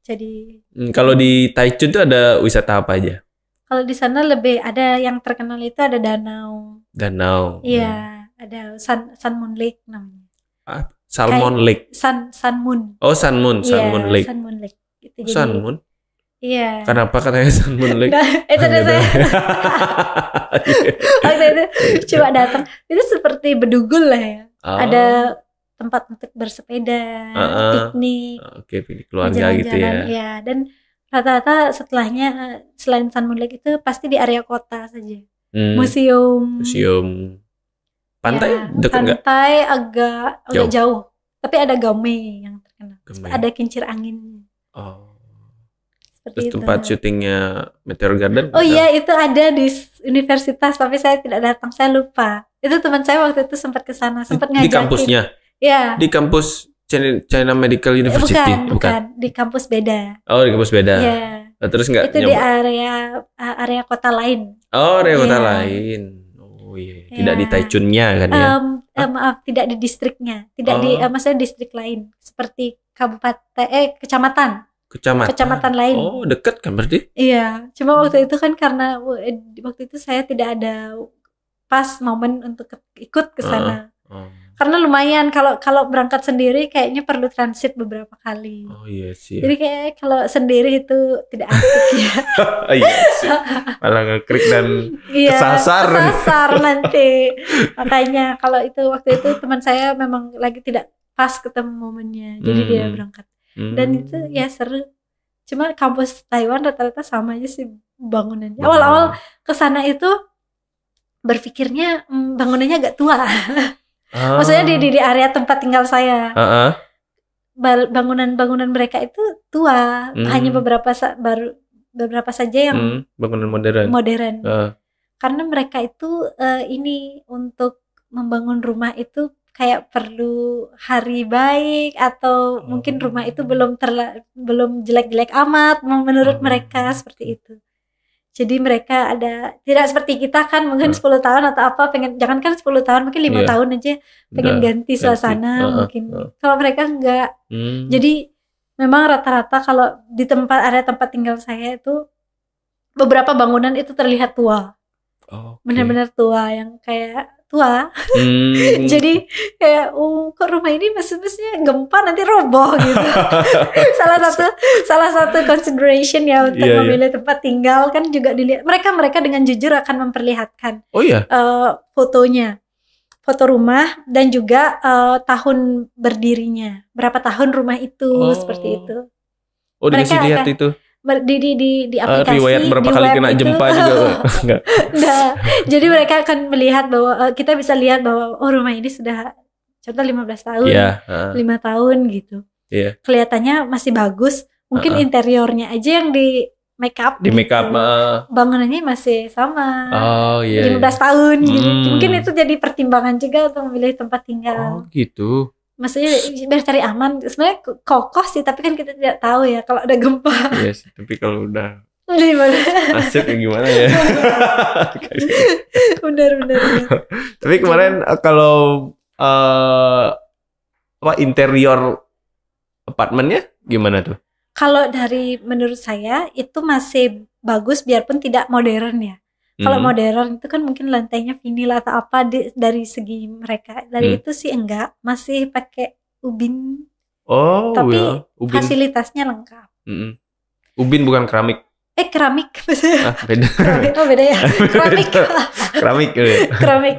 Jadi kalau di Taichung itu ada wisata apa aja? Kalau di sana lebih ada yang terkenal itu ada danau. Iya, ada Sun Moon Lake namanya. Salmon Lake. Sun Moon. Oh, Sun Moon Lake. Sun Moon Lake. Gitu. Sun Moon? Iya. Kenapa katanya Sun Moon Lake? Itu ada saya. Waktu itu coba datang. Itu seperti Bedugul lah ya. Ada tempat untuk bersepeda, piknik. Piknik keluarga gitu ya. Iya, dan rata-rata setelahnya selain Sun Moon Lake itu pasti di area kota saja. Museum. Pantai dekat nggak? Pantai agak jauh. Tapi ada Gaume yang terkenal. Ada kincir anginnya. Terus tempat syutingnya Meteor Garden? Oh iya, itu ada di universitas, tapi saya tidak datang, saya lupa. Itu teman saya waktu itu sempat ke sana, sempat ngajakin. Di kampusnya? Iya. Di kampus China Medical University? Bukan, di kampus beda. Oh, di kampus beda. Iya. Terus nggak itu nyoba? Di area kota lain. Oh, area kota lain. Oh iya. Tidak di Taichunnya kan ya? Maaf, tidak di distriknya. Tidak di maksudnya distrik lain, seperti kecamatan lain. Oh, dekat kan berarti? Iya, cuma waktu itu kan karena waktu itu saya tidak ada pas momen untuk ikut ke sana. Karena lumayan kalau berangkat sendiri kayaknya perlu transit beberapa kali. Oh iya sih. Jadi kayak kalau sendiri itu tidak asik ya. Iya sih. Malah ngekrik dan kesasar nanti. Makanya kalau waktu itu teman saya memang lagi tidak pas ketemu momennya. Jadi dia berangkat. Dan itu ya seru. Cuma kampus Taiwan rata-rata sama aja sih bangunannya. Awal-awal kesana itu berpikirnya bangunannya agak tua. Maksudnya di area tempat tinggal saya. Bangunan mereka itu tua. Hanya beberapa saja yang bangunan modern. Karena mereka itu ini untuk membangun rumah itu kayak perlu hari baik atau mungkin rumah itu belum jelek-jelek amat menurut mereka seperti itu. Jadi mereka tidak seperti kita kan mungkin 10 tahun atau apa jangankan 10 tahun mungkin 5 tahun aja pengen ganti suasana mungkin. Kalau mereka enggak. Jadi memang rata-rata kalau di area tempat tinggal saya itu beberapa bangunan itu terlihat tua. Benar-benar tua yang kayak tua. Jadi kayak kok rumah ini maksudnya gempa nanti roboh gitu. salah satu consideration ya untuk memilih tempat tinggal kan juga dilihat. Mereka dengan jujur akan memperlihatkan fotonya, foto rumah dan juga tahun berdirinya, berapa tahun rumah itu, seperti itu. Mereka dikasih lihat itu di aplikasi, riwayat berapa kali kena gempa juga. Nah, jadi mereka akan melihat bahwa kita bisa lihat bahwa rumah ini sudah contoh 15 tahun, 5 tahun gitu. Kelihatannya masih bagus. Mungkin interiornya aja yang di make up. Bangunannya masih sama. 15 tahun gitu. Mungkin itu jadi pertimbangan juga untuk memilih tempat tinggal. Oh, gitu. Maksudnya biar cari aman. Sebenarnya kokoh sih, tapi kan kita tidak tahu ya kalau ada gempa. Iya sih, tapi kalau udah gimana? Nasib gimana ya? Benar. Tapi kemarin kalau interior apartemennya gimana tuh? Kalau dari menurut saya itu masih bagus biarpun tidak modern ya. Kalau modern itu kan mungkin lantainya vinil atau apa dari segi mereka. Dari itu sih enggak, masih pakai ubin. Tapi ubin. Fasilitasnya lengkap. Ubin bukan keramik. Keramik. Beda. Beda ya. Keramik. Keramik.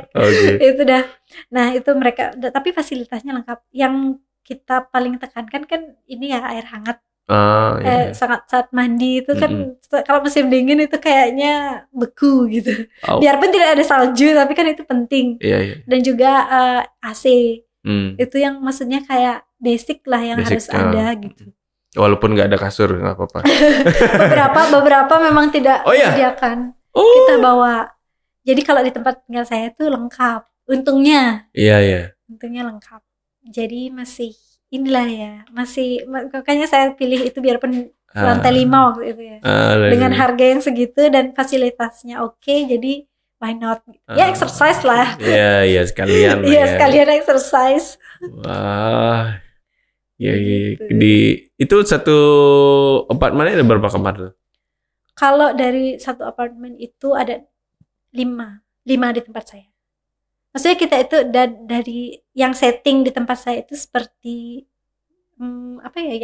Itu dah. Nah, itu mereka tapi fasilitasnya lengkap. Yang kita paling tekankan kan ini ya air hangat. Saat mandi itu kan kalau musim dingin itu kayaknya beku gitu. Biarpun tidak ada salju tapi kan itu penting. Dan juga AC. Itu yang maksudnya kayak basic lah yang harus ada gitu. Walaupun nggak ada kasur nggak apa-apa. beberapa memang tidak disediakan. Kita bawa. Jadi kalau di tempat tinggal saya itu lengkap. Untungnya. Iya. Untungnya lengkap. Jadi masih inilah ya, makanya saya pilih itu biarpun lantai 5 waktu itu ya. Dengan harga yang segitu dan fasilitasnya oke, jadi why not? Ya exercise lah. Iya sekalian. Sekalian exercise. Wah. Iya. Itu satu apartemennya ada berapa kamar tuh? Kalau dari satu apartemen itu ada 5 di tempat saya. Maksudnya kita itu dari yang setting di tempat saya itu seperti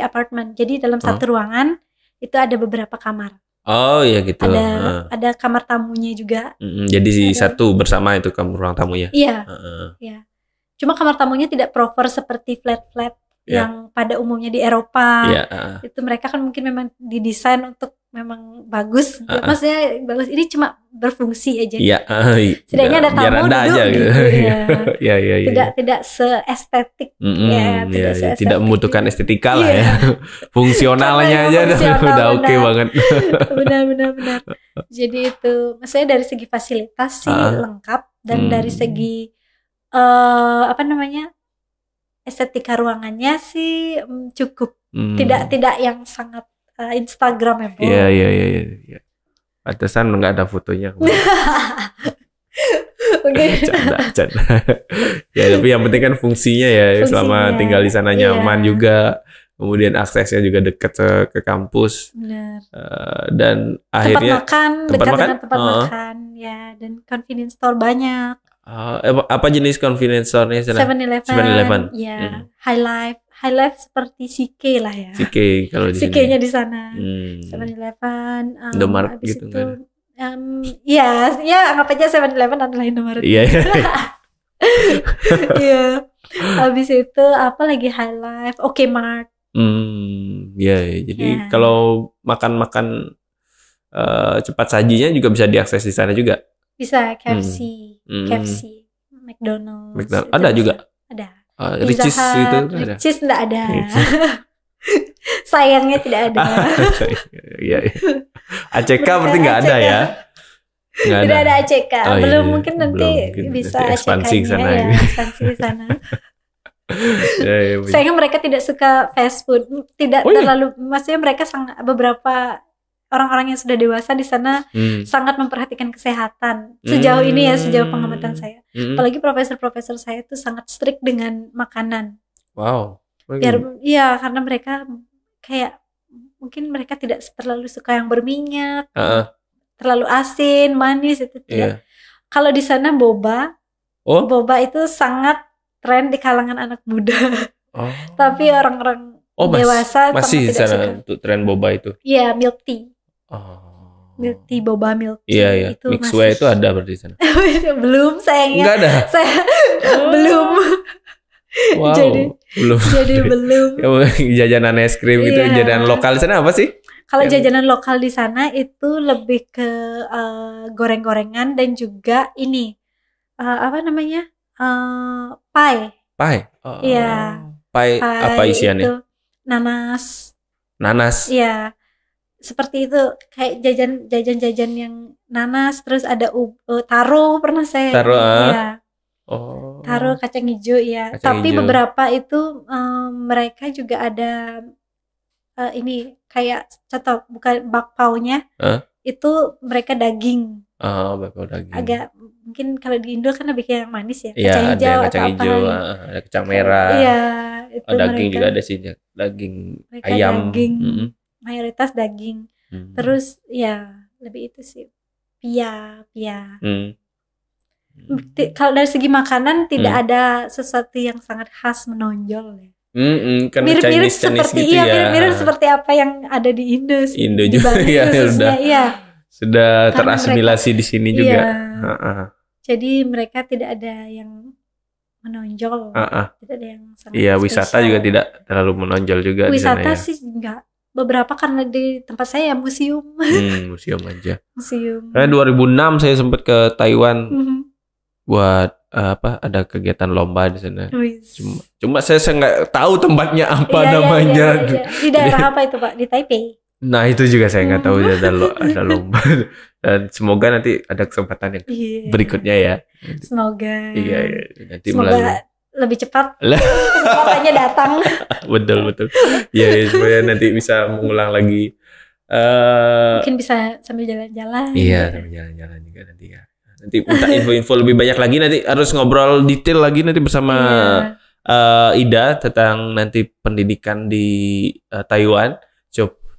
apartemen. Jadi dalam satu ruangan itu ada beberapa kamar. Oh ya gitu. Ada kamar tamunya juga. Jadi satu bersama itu ruang tamunya. Iya. Iya. Cuma kamar tamunya tidak proper seperti flat yang pada umumnya di Eropa. Itu mereka kan mungkin memang didesain untuk memang bagus. Maksudnya bagus. Ini cuma berfungsi aja. Setidaknya ada tamu duduk aja, gitu. Tidak seestetik. Tidak membutuhkan estetika lah ya. Fungsionalnya aja udah oke banget. Benar. Jadi itu, maksudnya dari segi fasilitas sih lengkap dan dari segi estetika ruangannya sih cukup. Tidak yang sangat Instagramable. Iya. Pantesan nggak ada fotonya. Canda. Ya tapi yang penting kan fungsinya ya. Selama tinggal di sana nyaman juga. Kemudian aksesnya juga dekat ke kampus. Benar. Dan akhirnya dekat dengan tempat makan ya, dan convenience store banyak. Apa jenis convenience store-nya sana? 7-Eleven. Ya, High Life seperti CK lah ya. CK kalau di sini. CK-nya di sana. 7-Eleven. Indomaret gitu kan. Ya, anggap aja 7-Eleven adalah Indomaret. Iya. Iya. Habis itu apa lagi High Life, Mart. Jadi kalau makan cepat sajinya juga bisa diakses di sana juga. Bisa KFC, McDonald's. Ada juga. Ada. Ricis itu ada. Ricis enggak ada. Sayangnya tidak ada. Iya. ACK berarti enggak ada ya? Tidak ada ACK. Mungkin nanti bisa ekspansi ke sana. Ekspansi ke sana. Sayangnya mereka tidak suka fast food. Terlalu, maksudnya mereka beberapa orang-orang yang sudah dewasa di sana sangat memperhatikan kesehatan. Sejauh ini ya, sejauh pengamatan saya. Apalagi profesor-profesor saya itu sangat strict dengan makanan. Wow. Karena mereka kayak mungkin mereka tidak terlalu suka yang berminyak, terlalu asin, manis itu tidak. Kalau di sana boba Oh, Boba itu sangat tren di kalangan anak muda. oh, Tapi orang-orang dewasa masih sangat tidak sana suka. untuk tren boba itu. Iya, milk tea. Oh, Milk tea, boba milk tea. iya iya. Itu Mixway masih itu ada berarti di sana. belum sayangnya. Enggak ada. Saya belum. Wow, belum. Jadi belum. Jajanan es krim gitu, Iya. jajanan lokal di sana apa sih? Kalau Yang- jajanan lokal di sana itu lebih ke goreng-gorengan dan juga ini apa namanya? Pie. Pie. Oh. Iya. Pie apa Pie isiannya? itu nanas. Nanas. Iya. Seperti itu, kayak jajan-jajan yang nanas, terus ada taro pernah saya. Taro, Iya. Oh. Taro kacang hijau ya. Kacang Tapi hijau. beberapa itu mereka juga ada ini kayak contoh bukan bakpaunya. Itu mereka daging. Oh, bakpao daging. Agak mungkin kalau di Indo kan lebih kayak yang manis ya. Iya, Kacang ada hijau yang atau kacang apa. hijau, ada kacang merah. Iya, itu Daging mereka. juga ada sih, daging Mereka ayam. daging. Mm-mm. Mayoritas daging. Hmm. Terus ya lebih itu sih. Pia. Hmm. Kalau dari segi makanan tidak ada sesuatu yang sangat khas menonjol ya. Karena Mirip-mirip Chinese seperti gitu ya. mirip-mirip seperti apa yang ada di Indo sih. Indo Di juga, Bali ya, khususnya, udah. iya. Sudah Karena terasimilasi di sini juga. Iya. Jadi mereka tidak ada yang menonjol. Tidak ada yang sangat Iya, wisata spesial. juga tidak terlalu menonjol juga di sana Wisata ya. sih enggak. Beberapa karena di tempat saya ya museum. Museum aja. Museum. Karena 2006 saya sempat ke Taiwan Mhm. buat ada kegiatan lomba di sana. Wis. Cuma saya nggak tahu tempatnya apa Iya, namanya. iya. Di daerah apa itu Pak? Di Taipei. Nah itu juga saya nggak tahu ada lomba. Dan semoga nanti ada kesempatan yang Iya. berikutnya ya. Semoga. Iya. Nanti Semoga melalui. lebih cepat Lah. kesempatannya datang. Betul. Iya, supaya nanti bisa mengulang lagi. Mungkin bisa sambil jalan-jalan. Iya, sambil jalan-jalan juga nanti ya. Nanti minta info-info lebih banyak lagi, nanti harus ngobrol detail lagi nanti bersama Ida tentang nanti pendidikan di Taiwan.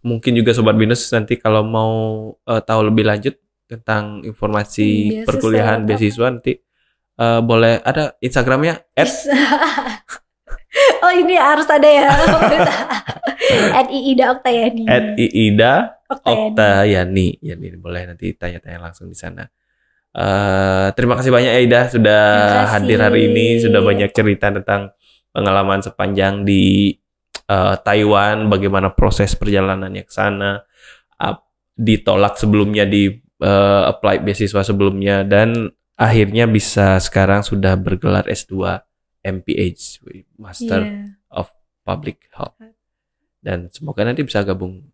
Mungkin juga Sobat Binus nanti kalau mau tahu lebih lanjut tentang informasi Beasiswa perkuliahan atau- beasiswa nanti boleh ada Instagramnya Oh ini harus ada ya. @iida Oktayani. @iida Oktayani. Oktayani. Ya, ini boleh nanti tanya-tanya langsung di sana. Terima kasih banyak ya Ida sudah Terima kasih. hadir hari ini, sudah banyak cerita tentang pengalaman sepanjang di Taiwan, bagaimana proses perjalanannya ke sana, ditolak sebelumnya, di apply beasiswa sebelumnya, dan akhirnya bisa sekarang sudah bergelar S2 MPH, Master Iya. of Public Health. Dan semoga nanti bisa gabung.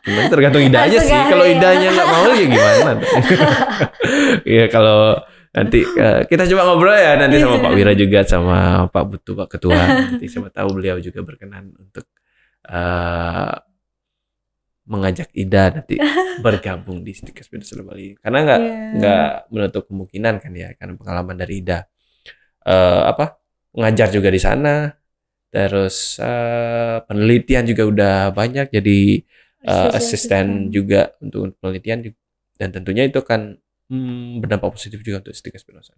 Cuman tergantung Idanya sih. Semoga, Kalau ya. Idanya nggak mau ya gimana? Iya kalau nanti kita coba ngobrol ya nanti sama Pak Wira juga, sama Pak Butu, Pak Ketua. Nanti siapa tahu beliau juga berkenan untuk mengajak Ida nanti bergabung di Stikers Binus Bali. Karena nggak menutup kemungkinan kan ya, karena pengalaman dari Ida mengajar juga di sana. Terus penelitian juga udah banyak, jadi asisten juga untuk penelitian, dan tentunya itu kan berdampak positif juga untuk Stikers Binus.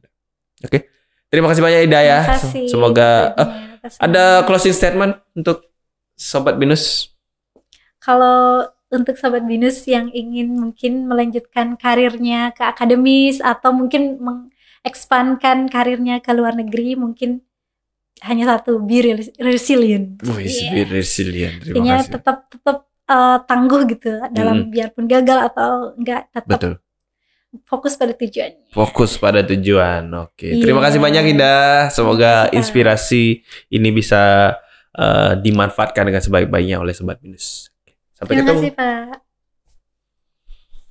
Oke, terima kasih banyak Ida ya. Terima kasih. Semoga atas ada closing statement untuk Sobat Binus. Kalau untuk Sobat Binus yang ingin mungkin melanjutkan karirnya ke akademis atau mungkin mengekspankan karirnya ke luar negeri, mungkin hanya satu, be resilient. Be resilient. Terima Intinya kasih. tetap tangguh gitu dalam biarpun gagal atau enggak, tetap Betul. fokus pada tujuannya. Fokus pada tujuan. Oke. Iya. Terima kasih banyak Ida. Semoga Terima kasih, Pak. inspirasi ini bisa dimanfaatkan dengan sebaik-baiknya oleh Sobat Binus. Sampai Terima ketemu. kasih Pak.